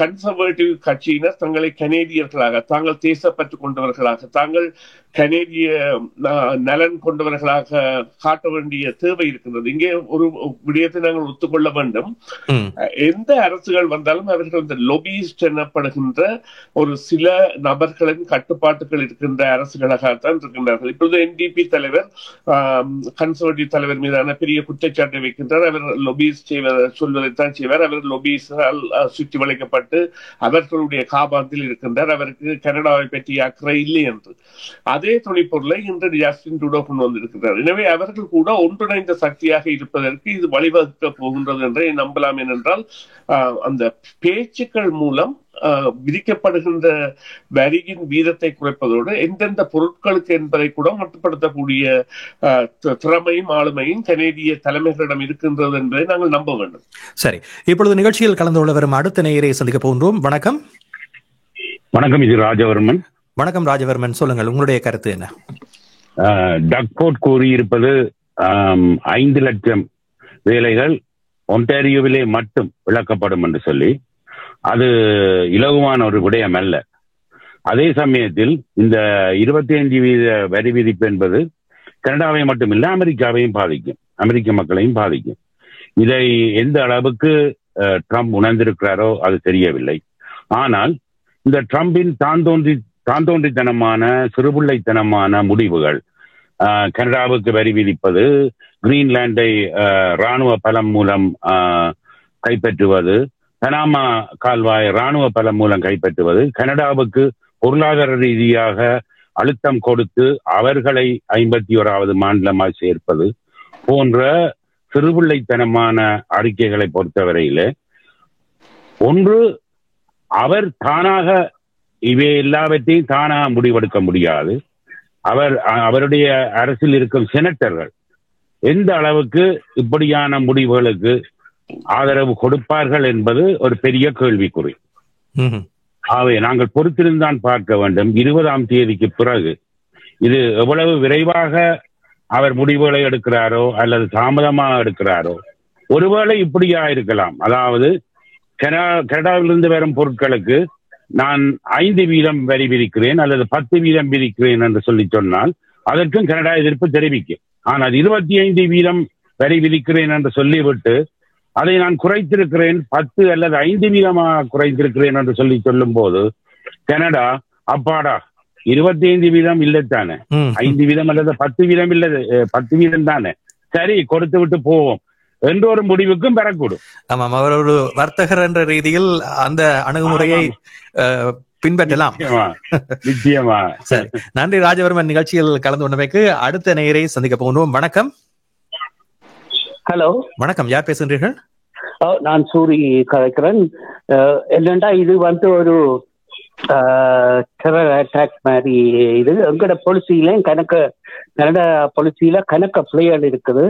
கன்சர்வேட்டிவ் கட்சியினர் தங்களை கனேடியர்களாக தாங்கள் தேசப்பற்று கொண்டவர்களாக தாங்கள் கனேடிய நலன் கொண்டவர்களாக காட்ட வேண்டிய தேவை இருக்கின்றது. இங்கே ஒரு விடயத்தை நாங்கள் ஒத்துக்கொள்ள வேண்டும். எந்த அரசுகள் வந்தாலும் அவர்கள் இந்த லொபிஸ்ட் எனப்படுகின்ற ஒரு சில நபர்களின் கட்டுப்பாட்டுகள் இருக்கின்ற அரசுகளாகத்தான் இருக்கின்றார்கள். இப்பொழுது NDP தலைவர் கன்சர்வேட்டிவ் தலைவர் மீதான பெரிய குற்றச்சாட்டை வைக்கின்றார். அவர் லொபிஸ்ட் சொல்வதைத்தான் செய்வார். அவர் லொபிஸ்டால் சுற்றி வளைக்கப்பட்டு அவர்களுடைய காபாத்தில் இருக்கின்றார். அவருக்கு கனடாவை பற்றிய அக்கறை இல்லை என்று அதே துணைப்பொருளை இன்று ஜஸ்டின் ட்ரூடோ கொண்டு வந்திருக்கிறார். எனவே அவர்கள் கூட ஒன்றிணைந்த சக்தியாக இருப்பதற்கு இது வழிவகுக்க போகின்றது என்றே நம்பலாம். ஏனென்றால் அந்த பேச்சுக்கள் மூலம் விதிக்கப்படுகின்ற வரியின் வீதத்தை குறைப்பதோடு எந்தெந்த பொருட்களுக்கு என்பதை கூட மட்டுப்படுத்தக்கூடிய திறமையும் ஆளுமையும் கனேடிய தலைமைகளிடம் இருக்கின்றது என்பதை நாங்கள் நம்ப வேண்டும். சரி, இப்பொழுது நிகழ்ச்சியில் கலந்து கொள்ள வரும் அடுத்த நேயரை சந்திக்க போகின்றோம். வணக்கம். வணக்கம், இது ராஜவர்மன். வணக்கம் ராஜவர்மன், சொல்லுங்கள், உங்களுடைய கருத்து என்ன? டக்ஃபோர்ட் கூறியிருப்பது 5 லட்சம் வேலைகள் ஒன்டாரியோவிலே மட்டும் விளக்கப்படும் என்று சொல்லி அது இலகுவான ஒரு விடயம் அல்ல. அதே சமயத்தில் இந்த 25% வரி விதிப்பு என்பது கனடாவை மட்டுமில்லை அமெரிக்காவையும் பாதிக்கும், அமெரிக்க மக்களையும் பாதிக்கும். இதை எந்த அளவுக்கு ட்ரம்ப் உணர்ந்திருக்கிறாரோ அது தெரியவில்லை. ஆனால் இந்த ட்ரம்பின் தாந்தோன்றித்தனமான சிறுபிள்ளைத்தனமான முடிவுகள், கனடாவுக்கு வரி விதிப்பது, கிரீன்லாண்டை ராணுவ பலம் மூலம் கைப்பற்றுவது, பனாமா கால்வாய் ராணுவ பலம் மூலம் கைப்பற்றுவது, கனடாவுக்கு பொருளாதார ரீதியாக அழுத்தம் கொடுத்து அவர்களை 51வது மாநிலமாக சேர்ப்பது போன்ற சிறுபிள்ளைத்தனமான அறிக்கைகளை பொறுத்தவரையிலே ஒன்று அவர் தானாக இவை எல்லாவற்றையும் தானாக முடிவெடுக்க முடியாது. அவருடைய அரசில் இருக்கும் செனட்டர்கள் எந்த அளவுக்கு இப்படியான முடிவுகளுக்கு ஆதரவு கொடுப்பார்கள் என்பது ஒரு பெரிய கேள்விக்குறி. ஆகவே நாங்கள் பொறுத்திருந்தான் பார்க்க வேண்டும். 20ஆம் தேதிக்கு பிறகு இது எவ்வளவு விரைவாக அவர் முடிவுகளை எடுக்கிறாரோ அல்லது தாமதமாக எடுக்கிறாரோ, ஒருவேளை இப்படியா இருக்கலாம். அதாவது கனடாவிலிருந்து வரும் பொருட்களுக்கு நான் 5% வரி விதிக்கிறேன் அல்லது 10% விதிக்கிறேன் என்று சொல்லி சொன்னால் அதற்கும் கனடா எதிர்ப்பு தெரிவிக்கும். ஆனால் 25% வரி விதிக்கிறேன் என்று சொல்லிவிட்டு அதை நான் குறைத்திருக்கிறேன் 10 அல்லது 5% குறைத்திருக்கிறேன் என்று சொல்லி சொல்லும் போது கனடா அப்பாடா 25% இல்லைத்தானே, 5% அல்லது 10% இல்லை, 10% தானே, சரி கொடுத்து விட்டு போவோம் என்ற ஒரு முடிவுக்கும் பெறக்கூடும். ஆமாம், அவர் ஒரு வர்த்தகர் என்ற ரீதியில் அந்த அணுகுமுறையை பின்பற்றலாம். நிச்சயமா. சரி, நன்றி ராஜவர்மன். நிகழ்ச்சியில் கலந்து கொண்டமைக்கு. அடுத்த நேயரை சந்திக்க போகிறோம். வணக்கம். ஹலோ, வணக்கம். யார் பேசுகிறீர்கள்? நான் சூரி கலைக்கிறேன். என்னண்டா இது ஒரு டெரர் அட்டாக் மாதிரி. இது எங்கட பொலிசியில கனடா பொலிசியில கணக்க பிள்ளைகள் இருக்குது.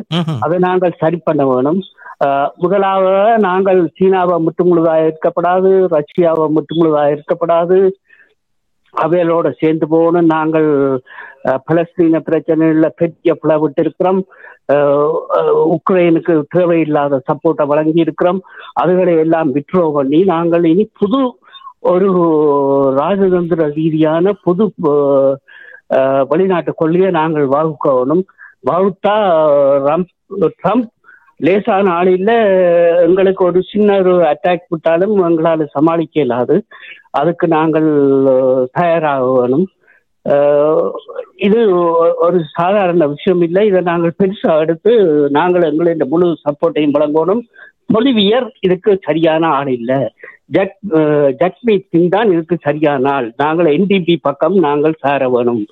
அதை நாங்கள் சரி பண்ண வேணும். முதலாவது நாங்கள் சீனாவை முற்றுமுழுதாக இருக்கப்படாது, ரஷ்யாவை முற்றுமுழுதாக இருக்கப்படாது, அவைகளோட சேர்ந்து போகணும். நாங்கள் பலஸ்தீன பிரச்சனையில பெரிய பிளவிட்டு இருக்கிறோம். உக்ரைனுக்கு தேவையில்லாத சப்போர்ட்டை வழங்கி இருக்கிறோம். அதுகளை எல்லாம் விட்ரோ பண்ணி நாங்கள் இனி புது ஒரு ராஜதந்திர ரீதியான புது வெளிநாட்டு கொள்கையை நாங்கள் வகுக்கணும். வகுத்தா ட்ரம்ப் லேசான ஆளில் எங்களுக்கு ஒரு சின்ன ஒரு அட்டாக் விட்டாலும் எங்களால் சமாளிக்க இயலாது. அதுக்கு நாங்கள் தயாராக வேணும். இது ஒரு சாதாரண விஷயம் இல்லை. இதை நாங்கள் பெருசாக எடுத்து நாங்கள் எங்களுடைய முழு சப்போர்ட்டையும் வழங்கணும். பொலிவியர் இதுக்கு சரியான ஆள் இல்லை. ஜக்மீத் சிங் தான் இதுக்கு சரியான ஆள். நாங்கள் NDP பக்கம் நாங்கள் சேர வேணும்.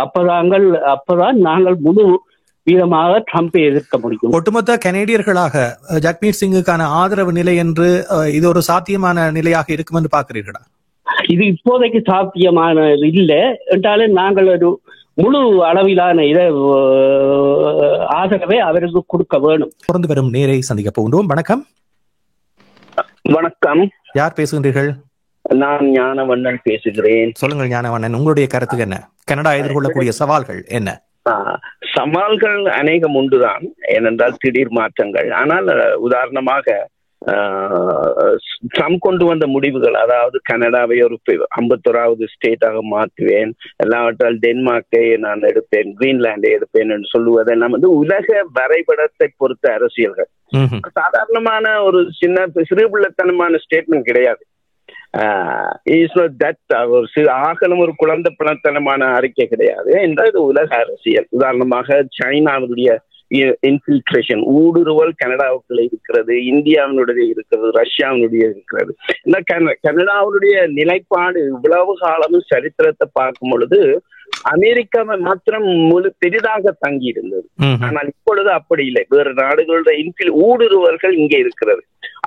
அப்பதான் நாங்கள் முழு வீதமாக ட்ரம்பை எதிர்க்க முடியும். ஒட்டுமொத்த கனேடியர்களாக ஜக்மீத் சிங்குக்கான ஆதரவு நிலை என்று இது ஒரு சாத்தியமான நிலையாக இருக்கும் என்று பார்க்கிறீர்களா? இது இப்போதைக்கு சாத்தியமானது இல்லை என்றாலும் நாங்கள் ஒரு முழு அளவிலான ஆதரவை அவருக்கு கொடுக்க வேணும். தொடர்ந்து வரும் நேரை சந்திக்க போகின்றோம். வணக்கம். வணக்கம். யார் பேசுகின்றீர்கள்? நான் ஞானவண்ணன் பேசுகிறேன். சொல்லுங்கள் ஞானவண்ணன், உங்களுடைய கருத்து என்ன? கனடா எதிர்கொள்ளக்கூடிய சவால்கள் என்ன? சவால்கள் அநேகம் உண்டுதான். ஏனென்றால் திடீர் மாற்றங்கள். ஆனால் உதாரணமாக ட்ரம்ப் கொண்டு வந்த முடிவுகள், அதாவது கனடாவை ஒரு 51வது ஸ்டேட்டாக மாற்றுவேன், எல்லாவற்றால் டென்மார்க்கை நான் எடுப்பேன், கிரீன்லாண்டை எடுப்பேன் என்று சொல்லுவதெல்லாம் உலக வரைபடத்தை பொறுத்த அரசியல்கள். சாதாரணமான ஒரு சிறுபிள்ளைத்தனமான ஸ்டேட்மெண்ட் கிடையாது. ஆகலும் ஒரு குழந்தை பிள்ளைத்தனமான அறிக்கை கிடையாது என்றால் இது உலக அரசியல். உதாரணமாக சைனாவுடைய இன்ஃபில்ட்ரேஷன், ஊடுருவல் கனடாவுக்குள்ள இருக்கிறது, இந்தியாவினுடைய இருக்கிறது, ரஷ்யாவினுடைய இருக்கிறது. இந்த கனடாவுடைய நிலைப்பாடு இவ்வளவு காலமும் சரித்திரத்தை பார்க்கும் பொழுது அமெரிக்காவை மாத்திரம் பெரிதாக தங்கி இருந்தது. ஆனால் இப்பொழுது அப்படி இல்லை. வேறு நாடுகளுடைய ஊடுருவல்கள் இங்கே இருக்கிறது.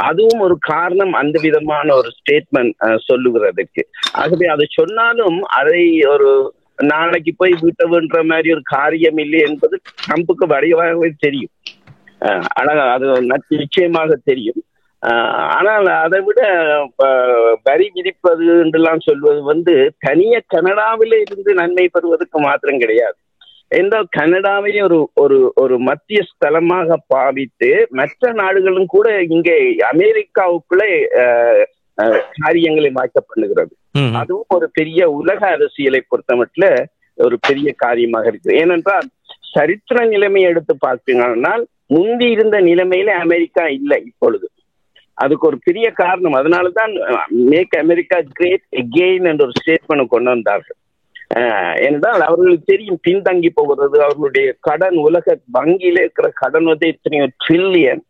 அதுவும் ஒரு காரணம் அந்த விதமான ஒரு ஸ்டேட்மெண்ட் சொல்லுகிறதுக்கு. ஆகவே அதை சொன்னாலும் அதை ஒரு நாளைக்கு போய் விட்டவுன்ற மாதிரி ஒரு காரியம் இல்லை என்பது ட்ரம்புக்கு வடிவாகவே தெரியும். அது நிச்சயமாக தெரியும். ஆனால் அதை விட வரி விதிப்பது என்றெல்லாம் சொல்வது தனிய கனடாவில இருந்து நன்மை பெறுவதற்கு மாத்திரம் கிடையாது. என்றால் கனடாவை ஒரு மத்திய ஸ்தலமாக பாவித்து மற்ற நாடுகளும் கூட இங்கே அமெரிக்காவுக்குள்ளே காரியங்களை வாய்க்கப்படுகிறது. அதுவும் ஒரு பெரிய உலக அரசியலை பொறுத்தமட்டில் ஒரு பெரிய காரியமாக இருக்கு. ஏனென்றால் சரித்திர நிலைமையை எடுத்து பார்த்தீங்கன்னா முந்தி இருந்த நிலைமையில அமெரிக்கா இல்லை இப்பொழுது. அதுக்கு ஒரு பெரிய காரணம். அதனாலதான் மேக் அமெரிக்கா கிரேட் அகெயின் என்ற ஒரு ஸ்டேட்மெண்ட் கொண்டு வந்தார்கள். ஏனென்றால் அவர்களுக்கு தெரியும் பின்தங்கி போகிறது. அவர்களுடைய கடன், உலக வங்கியில இருக்கிற கடன் எத்தனையோ ட்ரில்லியன்.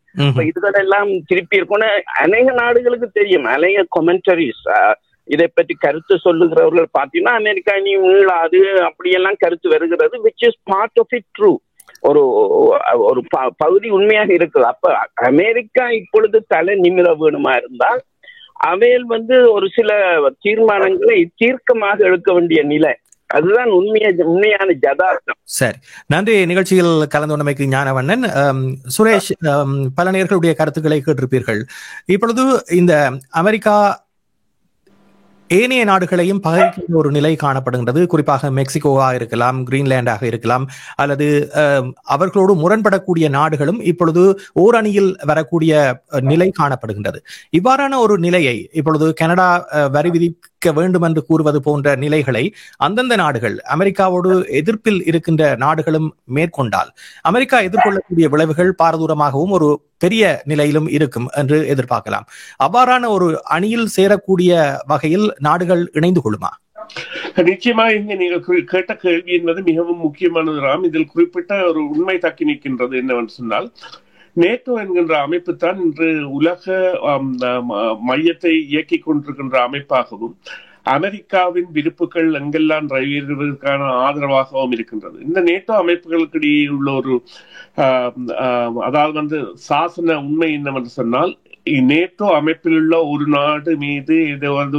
இதுகளெல்லாம் திருப்பி இருக்கணும். அநேக நாடுகளுக்கு தெரியும். அநேக கொமெண்டரிஸ் இதை பற்றி கருத்து சொல்லுகிறவர்கள் பார்த்தீங்கன்னா அமெரிக்கா இனி மீளாது அப்படியெல்லாம் கருத்து வருகிறது. Which is part of it true. ஒரு பகுதி உண்மையாக இருக்குது. அப்ப அமெரிக்கா இப்பொழுது தலை நிமிர வேணுமா இருந்தால் அவையில் ஒரு சில தீர்மானங்களை தீர்க்கமாக எடுக்க வேண்டிய நிலை. அதுதான் உண்மையான ஜதார்த்தம். சரி, நன்றி. நிகழ்ச்சியில் கலந்து கொண்டமைக்கு ஞானவண்ணன். சுரேஷ், பல நேயர்களுடைய கருத்துக்களை கேட்டிருப்பீர்கள். இப்பொழுது இந்த அமெரிக்கா ஏனைய நாடுகளையும் பகைக்கின்ற ஒரு நிலை காணப்படுகின்றது. குறிப்பாக மெக்சிகோவாக இருக்கலாம், கிரீன்லாண்டாக இருக்கலாம், அல்லது அவர்களோடு முரண்படக்கூடிய நாடுகளும் இப்பொழுது ஓரணியில் வரக்கூடிய நிலை காணப்படுகின்றது. இவ்வாறான ஒரு நிலையை இப்பொழுது கனடா வரி விதிக்க வேண்டும் என்று கூறுவது போன்ற நிலைகளை அந்தந்த நாடுகள், அமெரிக்காவோடு எதிர்ப்பில் இருக்கின்ற நாடுகளும் மேற்கொண்டால் அமெரிக்கா எதிர்கொள்ளக்கூடிய விளைவுகள் பாரதூரமாகவும் ஒரு பெரிய நிலையிலும் இருக்கும் என்று எதிர்பார்க்கலாம். அவ்வாறான ஒரு அணியில் சேரக்கூடிய வகையில் நாடுகள் இணைந்து கொள்ளுமா? நிச்சயமா இங்கே நீங்கள் கேட்ட கேள்வி என்பது மிகவும் முக்கியமானது. இதில் குறிப்பிட்ட ஒரு உண்மை தக்கி நிற்கின்றது. என்னவென்று சொன்னால், நேட்டோ என்கின்ற அமைப்பு தான் இன்று உலக மையத்தை இயக்கிக் கொண்டிருக்கின்ற அமைப்பாகவும் அமெரிக்காவின் விருப்புகள் எங்கெல்லாம் நிறைவேறுவதற்கான ஆதரவாகவும் இருக்கின்றது. இந்த நேட்டோ அமைப்புகளுக்கு இடையே உள்ள ஒரு அதாவது சாசன உண்மை என்னவென்று சொன்னால், நேட்டோ அமைப்பில் உள்ள ஒரு நாடு மீது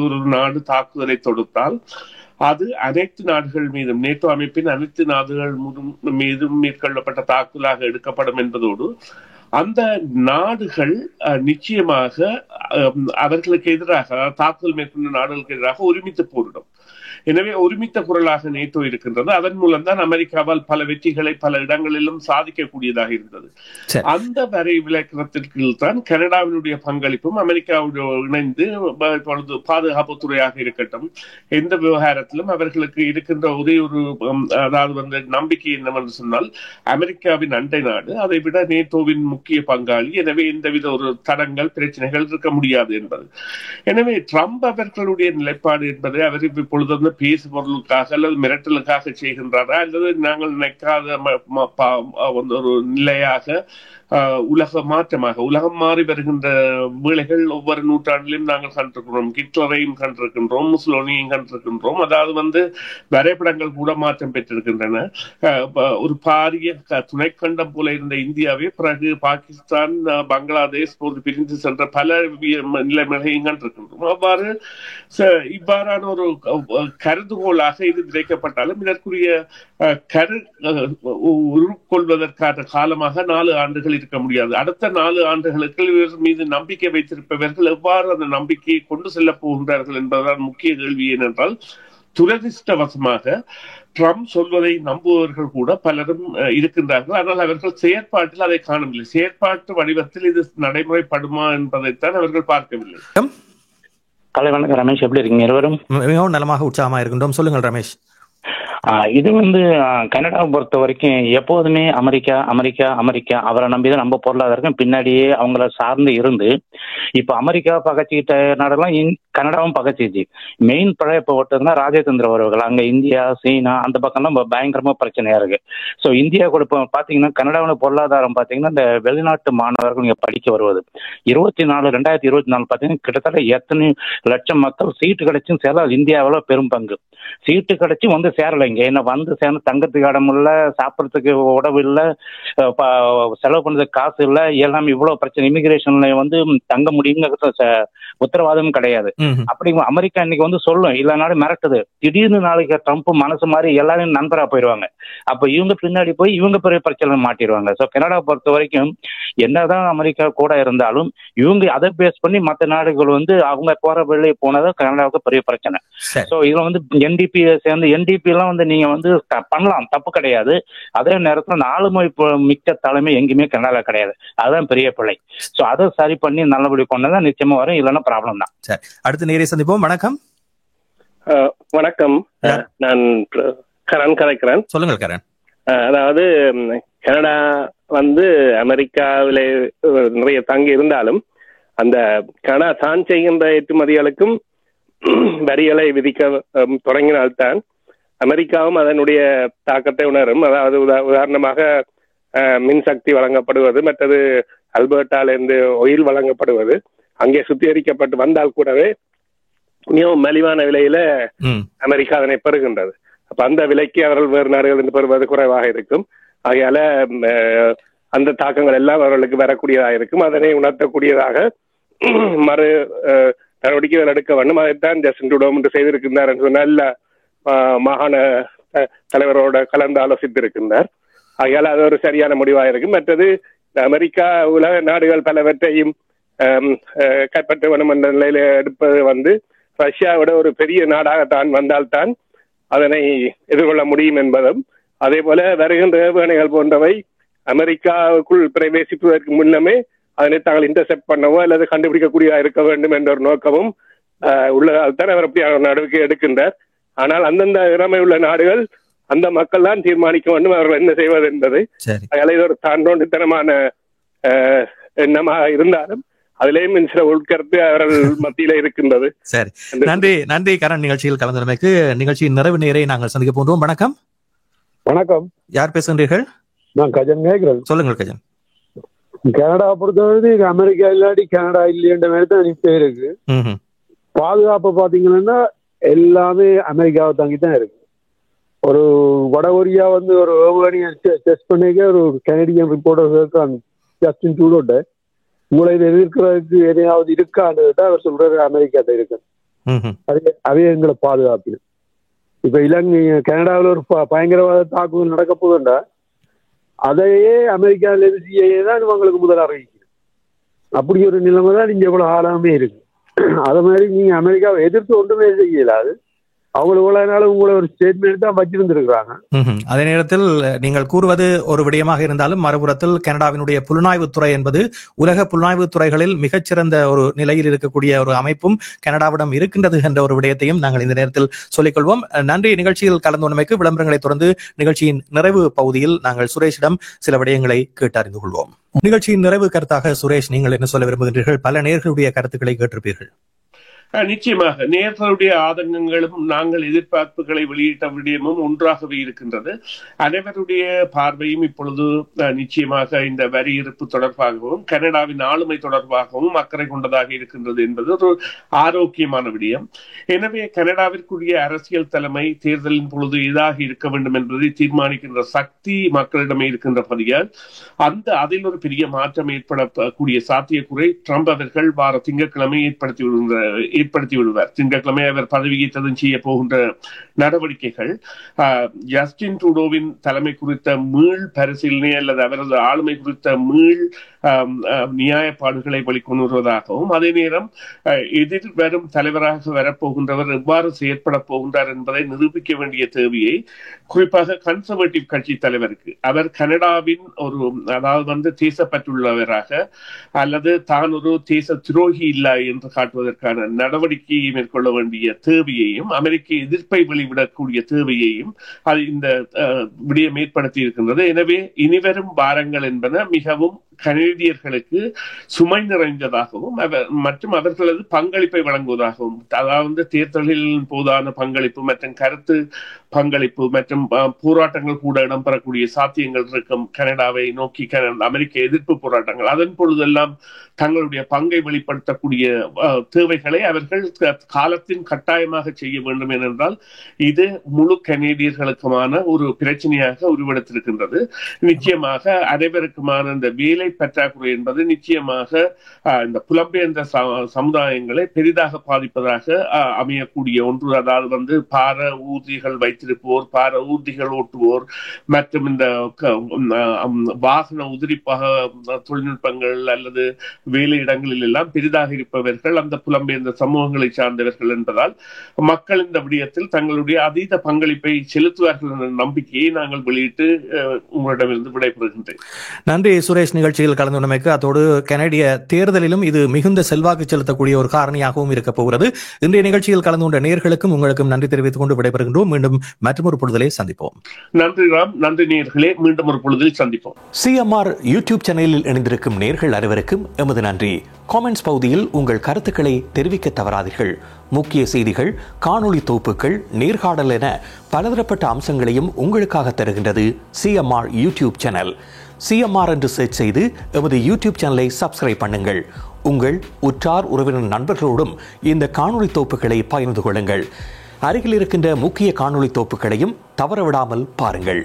ஒரு நாடு தாக்குதலை தொடுத்தால் அது அனைத்து நாடுகள் மீதும், நேட்டோ அமைப்பின் அனைத்து நாடுகள் மீதும் மேற்கொள்ளப்பட்ட தாக்குதலாக எடுக்கப்படும் என்பதோடு அந்த நாடுகள் நிச்சயமாக அவர்களுக்கு எதிராக, தாக்குதல் மேற்கொண்ட நாடுகளுக்கு எதிராக ஒருமித்து போரிடும். எனவே ஒருமித்த குரலாக நேட்டோ இருக்கின்றது. அதன் மூலம் தான் அமெரிக்காவால் பல வெற்றிகளை பல இடங்களிலும் சாதிக்கக்கூடியதாக இருந்தது. அந்த வரை விளக்கத்திற்கு தான் கனடாவினுடைய பங்களிப்பும் அமெரிக்காவோடு இணைந்து இப்பொழுது பாதுகாப்புத்துறையாக இருக்கட்டும், எந்த விவகாரத்திலும் அவர்களுக்கு இருக்கின்ற ஒரே ஒரு அதாவது நம்பிக்கை என்னவென்று சொன்னால், அமெரிக்காவின் அண்டை நாடு, அதை விட நேட்டோவின் முக்கிய பங்காளி, எனவே எந்தவித ஒரு தடங்கள் பிரச்சனைகள் இருக்க முடியாது என்பது. எனவே ட்ரம்ப் அவர்களுடைய நிலைப்பாடு என்பது அவர் இப்பொழுது பேசு பொருளுக்காக அல்லது மிரட்டலுக்காக செய்கின்றாரா, அல்லது நாங்கள் நினைக்காத ஒரு நிலையாக உலக மாற்றமாக, உலகம் மாறி வருகின்ற வேளைகள் ஒவ்வொரு நூற்றாண்டிலும் நாங்கள் கண்டிருக்கிறோம். ஹிட்லரையும் கண்டிருக்கின்றோம், முஸ்லோனியையும் கண்டிருக்கின்றோம். அதாவது வரைபடங்கள் கூட மாற்றம் பெற்றிருக்கின்றன. ஒரு பாரிய துணைக்கண்டம் போல இருந்த இந்தியாவே பிறகு பாகிஸ்தான், பங்களாதேஷ் போன்று பிரிந்து சென்ற பல நிலைமைகளையும் கண்டிருக்கின்றோம். அவ்வாறு இவ்வாறான ஒரு கருதுகோளாக இது விதைக்கப்பட்டாலும் இதற்குரிய உருக்கொள்வதற்கான காலமாக 4 ஆண்டுகள் இருக்க முடியாது. அடுத்த 4 ஆண்டுகளுக்கு இவர் மீது நம்பிக்கை வைத்திருப்பவர்கள் எவ்வாறு அந்த நம்பிக்கையை கொண்டு செல்ல போகின்றார்கள் என்பதுதான் முக்கிய கேள்வி. ஏனென்றால் துரதிர்ஷ்டவசமாக ட்ரம்ப் சொல்வதை நம்புவவர்கள் கூட பலரும் இருக்கின்றார்கள். ஆனால் அவர்கள் செயற்பாட்டில் அதை காணவில்லை. செயற்பாட்டு வடிவத்தில் இது நடைமுறைப்படுமா என்பதைத்தான் அவர்கள் பார்க்கவில்லை. கலை வணக்கம் ரமேஷ், எப்படி இருக்கீங்க? இருவரும் மிகவும் நலமாக உற்சாகமாக இருக்கின்றோம். சொல்லுங்கள் ரமேஷ். இது கனடாவை பொறுத்த வரைக்கும் எப்போதுமே அமெரிக்கா அமெரிக்கா அமெரிக்கா அவரை நம்பிதான் நம்ம பொருளாதாரம் பின்னாடியே அவங்கள சார்ந்து இருந்து, இப்ப அமெரிக்கா பகச்சிக்கிட்ட நாடெல்லாம் கனடாவும் பகச்சிச்சு. மெயின் பழைய இப்போ ஓட்டுனா ராஜதந்திர உறவுகள், அங்க இந்தியா சீனா அந்த பக்கம்லாம் பயங்கரமா பிரச்சனையா இருக்கு. ஸோ இந்தியா கூட இப்போ பாத்தீங்கன்னா கனடாவோட பொருளாதாரம் பாத்தீங்கன்னா இந்த வெளிநாட்டு மாணவர்கள் இங்க படிக்க வருவது 2024 பாத்தீங்கன்னா கிட்டத்தட்ட எத்தனை லட்சம் மக்கள் சீட்டு கிடைச்சும் சேரல. இந்தியாவில் பெரும் பங்கு சீட்டு கிடைச்சும் சேரலை. இங்க என்ன சேர்ந்து தங்கத்துக்கு இடம் இல்லை, சாப்பிட்றதுக்கு உணவு இல்லை, செலவு பண்றதுக்கு காசு இல்லை, எல்லாமே இவ்வளவு பிரச்சனை. இமிகிரேஷன்ல தங்க முடியுங்கிற உத்தரவாதமும் கிடையாது. அப்படி அமெரிக்கா இன்னைக்கு சொல்லும், இல்லைனாலும் மிரட்டுது. திடீர்னு நாளைக்கு ட்ரம்ப் மனசு மாதிரி எல்லாரும் நண்பரா போயிடுவாங்க. அப்ப இவங்க பின்னாடி போய் இவங்க பெரிய பிரச்சனை மாட்டிடுவாங்க. ஸோ கனடா பொறுத்த வரைக்கும் என்னதான் அமெரிக்கா கூட இருந்தாலும் இவங்க அதை பேஸ் பண்ணி மற்ற நாடுகள் அவங்க போற வெளியே போனதான் கனடாவுக்கு பெரிய பிரச்சனை. ஸோ இதுல என்டிபி சேர்ந்து என்டிபி எல்லாம் நீங்க பண்ணலாம், தப்பு கிடையாது. அதே நேரத்தில் ஆளுமை மிக்க தலைமை எங்கேயுமே கனடால கிடையாது. அதுதான் பெரிய பிழை. ஸோ அதை சரி பண்ணி நல்லபடி கொண்டதான் நிச்சயமா வரும், இல்லைன்னா ப்ராப்ளம் தான். சரி, அடுத்து நேரே சந்திப்போம். வணக்கம். வணக்கம், நான் கரண் கரைக்கிறேன். சொல்லுங்கள் கரண். அதாவது கனடா அமெரிக்காவிலே நிறைய தங்கி இருந்தாலும் அந்த கனடா தான் செய்கின்ற ஏற்றுமதிகளுக்கும் வரிகளை விதிக்க தொடங்கினால்தான் அமெரிக்காவும் அதனுடைய தாக்கத்தை உணரும். அதாவது உதாரணமாக மின்சக்தி வழங்கப்படுவது, மற்றது அல்பர்டாலிருந்து ஆயில் வழங்கப்படுவது அங்கே சுத்திகரிக்கப்பட்டு வந்தால் கூடவே மிகவும் மலிவான விலையில அமெரிக்கா அதனை பெறுகின்றது. அப்ப அந்த விலைக்கு அவர்கள் வேறு நாடுகளிலிருந்து பெறுவது குறைவாக இருக்கும். ஆகையால அந்த தாக்கங்கள் எல்லாம் அவர்களுக்கு வரக்கூடியதாக இருக்கும். அதனை உணர்த்தக்கூடியதாக மறு நடவடிக்கைகள் எடுக்க வேண்டும். அதைத்தான் ஜஸ்டின் ட்ரூடோ என்று செய்திருக்கின்றார் என்று நல்ல மாகாண தலைவரோட கலந்து ஆலோசித்திருக்கின்றார். ஆகையால் அது ஒரு சரியான முடிவாக இருக்கும். மற்றது அமெரிக்கா உலக நாடுகள் பலவற்றையும் கைப்பற்ற வேண்டும் என்ற நிலையில எடுப்பது ரஷ்யாவோட ஒரு பெரிய நாடாகத்தான் வந்தால்தான் அதனை எதிர்கொள்ள முடியும் என்பதும், அதே போல வருகின்ற ஏவுகணைகள் போன்றவை அமெரிக்காவுக்குள் பிரவேசிப்பதற்கு முன்னமே அதனை தாங்கள் இன்டர்செப்ட் பண்ணவோ அல்லது கண்டுபிடிக்கக்கூடியதாக இருக்க வேண்டும் என்ற ஒரு நோக்கமும் உள்ளதால் தான் அவர் அப்படியான நடவடிக்கை எடுக்கின்றார். ஆனால் அந்தந்த இறமை உள்ள நாடுகள் அந்த மக்கள் தான் தீர்மானிக்க வேண்டும் அவர்கள் என்ன செய்வது என்பது. அதனால இது ஒரு தாண்டோண்டித்தனமான எண்ணமாக இருந்தாலும் அதிலேயும் சில உட்கருத்து அவர்கள் மத்தியில இருக்கின்றது. சரி, நன்றி நன்றி கரண். நிகழ்ச்சியில் கலந்தமைக்கு நிகழ்ச்சியின் நிறைவு நேரை நாங்கள் சந்திக்க போன்றோம். வணக்கம். வணக்கம், யார் பேசுகின்றீர்கள்? நான் கஜன் கேட்கிறேன். சொல்லுங்கள் கஜன். கனடா பொறுத்தவரை அமெரிக்கா இல்லாட்டி கனடா இல்லையன்ற மாதிரி தான் இப்ப இருக்கு. பாதுகாப்பு பாத்தீங்கன்னா எல்லாமே அமெரிக்காவை தாங்கி தான் இருக்கு. ஒரு வடகொரியா வந்து ஒரு ஏவுகணையை டெஸ்ட் பண்ணிக்க ஒரு கனடியன் ரிப்போர்ட்டர் இருக்கான் ஜஸ்டின் ட்ரூடோட்ட, உங்களை இதை எதிர்க்கிறதுக்கு எதையாவது இருக்கான்னு அவர் சொல்றாரு அமெரிக்காட்ட இருக்கு, அதே எங்களை பாதுகாப்பு. இப்ப இலங்கை கனடாவில் ஒரு பயங்கரவாத தாக்குதல் நடக்க போதுண்டா அதையே அமெரிக்காவில இருந்து CIA தான் இவங்களுக்கு முதல் அறிவிக்கும். அப்படி ஒரு நிலைமை தான் இங்க இவ்வளவு ஆழமே இருக்கு. அது மாதிரி நீங்க அமெரிக்காவை எதிர்த்து ஒன்றுமே செய்யலாது. அவங்களுக்குள்ள உங்களை ஒரு ஸ்டேட்மெண்ட் தான் வச்சிருந்திருக்கிறாங்க. அதே நேரத்தில் நீங்கள் கூறுவது ஒரு விடயமாக இருந்தாலும் மறுபுறத்தில் கனடாவினுடைய புலனாய்வுத்துறை என்பது உலக புலனாய்வு துறைகளில் மிகச்சிறந்த ஒரு நிலையில் இருக்கக்கூடிய ஒரு அமைப்பும் கனடாவிடம் இருக்கின்றது என்ற ஒரு விடயத்தையும் நாங்கள் இந்த நேரத்தில் சொல்லிக்கொள்வோம். நன்றி. நிகழ்ச்சியில் கலந்து கொண்டமைக்கு. விளம்பரங்களை தொடர்ந்து நிகழ்ச்சியின் நிறைவு பகுதியில் நாங்கள் சுரேஷிடம் சில விடயங்களை கேட்டறிந்து கொள்வோம். நிகழ்ச்சியின் நிறைவு கருத்தாக சுரேஷ், நீங்கள் என்ன சொல்ல விரும்புகின்றீர்கள்? பல நேயர்களுடைய கருத்துக்களை கேட்டிருப்பீர்கள். நிச்சயமாக நேர்களுடைய ஆதங்கங்களும் நாங்கள் எதிர்பார்ப்புகளை வெளியிட்ட விடயமும் ஒன்றாகவே இருக்கின்றது. அனைவருடைய பார்வையும் இப்பொழுது நிச்சயமாக இந்த வரி இருப்பு தொடர்பாகவும் கனடாவின் ஆளுமை தொடர்பாகவும் அக்கறை கொண்டதாக இருக்கின்றது என்பது ஒரு ஆரோக்கியமான விடயம். எனவே கனடாவிற்குரிய அரசியல் தலைமை தேர்தலின் பொழுது எதாக இருக்க வேண்டும் என்பதை தீர்மானிக்கின்ற சக்தி மக்களிடமே இருக்கின்றபடியால் அதில் ஒரு பெரிய மாற்றம் ஏற்படக்கூடிய சாத்தியக்கூறை ட்ரம்ப் அவர்கள் வார திங்கட்கிழமை ஏற்படுத்தி விடுவார். திங்கட்கிழமை அவர் பதவியேற்றதும் செய்ய போகின்ற நடவடிக்கைகள் ஜஸ்டின் ட்ரூடோவின் தலைமை குறித்த மீள் பரிசீலனை அல்லது அவரது ஆளுமை குறித்த மீள் நியாயப்பாடுகளை வெளிக்கொண்டு வருவதாகவும், அதே நேரம் எதிர் வரும் தலைவராக வரப்போகின்றவர் எவ்வாறு செயற்பட போகின்றார் என்பதை நிரூபிக்க வேண்டிய தேவையை குறிப்பாக கன்சர்வேட்டிவ் கட்சி தலைவருக்கு, அவர் கனடாவின் அதாவது தேசப்பற்றுள்ளவராக அல்லது தான் ஒரு தேச துரோகி இல்லை என்று காட்டுவதற்கான நடவடிக்கையை மேற்கொள்ள வேண்டிய தேவையையும் அமெரிக்க எதிர்ப்பை வெளிவிடக்கூடிய தேவையையும் அது இந்த விடயம் ஏற்படுத்தி இருக்கின்றது. எனவே இனிவரும் வாரங்கள் என்பன மிகவும் கனேடியர்களுக்கு சுமை நிறைந்ததாகவும் மற்றும் அவர்களது பங்களிப்பை வழங்குவதாகவும், அதாவது தேர்தல்களின் போதான பங்களிப்பு மற்றும் கருத்து பங்களிப்பு மற்றும் போராட்டங்கள் கூட இடம்பெறக்கூடிய சாத்தியங்கள் இருக்கும். கனடாவை நோக்கி அமெரிக்க எதிர்ப்பு போராட்டங்கள், அதன் பொழுதெல்லாம் தங்களுடைய பங்கை வெளிப்படுத்தக்கூடிய தேவைகளை அவர்கள் காலத்தின் கட்டாயமாக செய்ய வேண்டும். ஏனென்றால் இது முழு கனேடியர்களுக்குமான ஒரு பிரச்சனையாக உருவெடுத்திருக்கின்றது. நிச்சயமாக அனைவருக்குமான இந்த வேலை பற்றாக்குறை என்பது நிச்சயமாக இந்த புலம்பெயர்ந்த சமுதாயங்களை பெரிதாக பாதிப்பதாக அமையக்கூடிய ஒன்று. அதாவது பார ஊர்திகள் வைத்திருப்போர், பார ஊர்திகள் ஓட்டுவோர் மற்றும் இந்த வாகன உதிரிப்பாக தொழில்நுட்பங்கள் அல்லது வேலை இடங்களில் எல்லாம் பெரிதாக இருப்பவர்கள் அந்த புலம்பெயர்ந்த சமூகங்களை சார்ந்தவர்கள் என்பதால் மக்கள் இந்த விடயத்தில் தங்களுடைய அதீத பங்களிப்பை செலுத்துவார்கள் என்ற நம்பிக்கையை நாங்கள் வெளியிட்டு உங்களிடமிருந்து விடைபெறுகின்றேன். நன்றி சுரேஷ், நிகழ்ச்சியில் கலந்து கொண்டமைக்கு. அதோடு கனடிய தேர்தலிலும் இது மிகுந்த செல்வாக்கு செலுத்தக்கூடிய ஒரு காரணியாகவும் இருக்க போகிறது. இன்றைய நிகழ்ச்சியில் கலந்து கொண்ட நேயர்களுக்கும் உங்களுக்கும் நன்றி தெரிவித்துக் கொண்டு விடைபெறுகின்றோம். மீண்டும் மற்றொரு பொழுதிலே சந்திப்போம். நன்றி ராம், நன்றி நேயர்களே, மீண்டும் ஒரு பொழுதில் சந்திப்போம். CMR யூடியூப் சேனலில் இணைந்திருக்கும் நேயர்கள் அனைவருக்கும் எமது நன்றி. காமெண்ட்ஸ் பகுதியில் உங்கள் கருத்துக்களை தெரிவிக்க தவறாதீர்கள். முக்கிய செய்திகள், காணொளி தொகுப்புகள், நேர்காணல் என பலதரப்பட்ட அம்சங்களையும் உங்களுக்காக தருகின்றது CMR யூடியூப் சேனல். CMR என்று சர்ச் செய்து எமது யூடியூப் சேனலை சப்ஸ்கிரைப் பண்ணுங்கள். உங்கள் உற்றார் உறவினர் நண்பர்களோடும் இந்த காணொளி தொகுப்புகளை பகிர்ந்து கொள்ளுங்கள். அருகில் இருக்கின்ற முக்கிய காணொளி தொகுப்புகளையும் தவறவிடாமல் பாருங்கள்.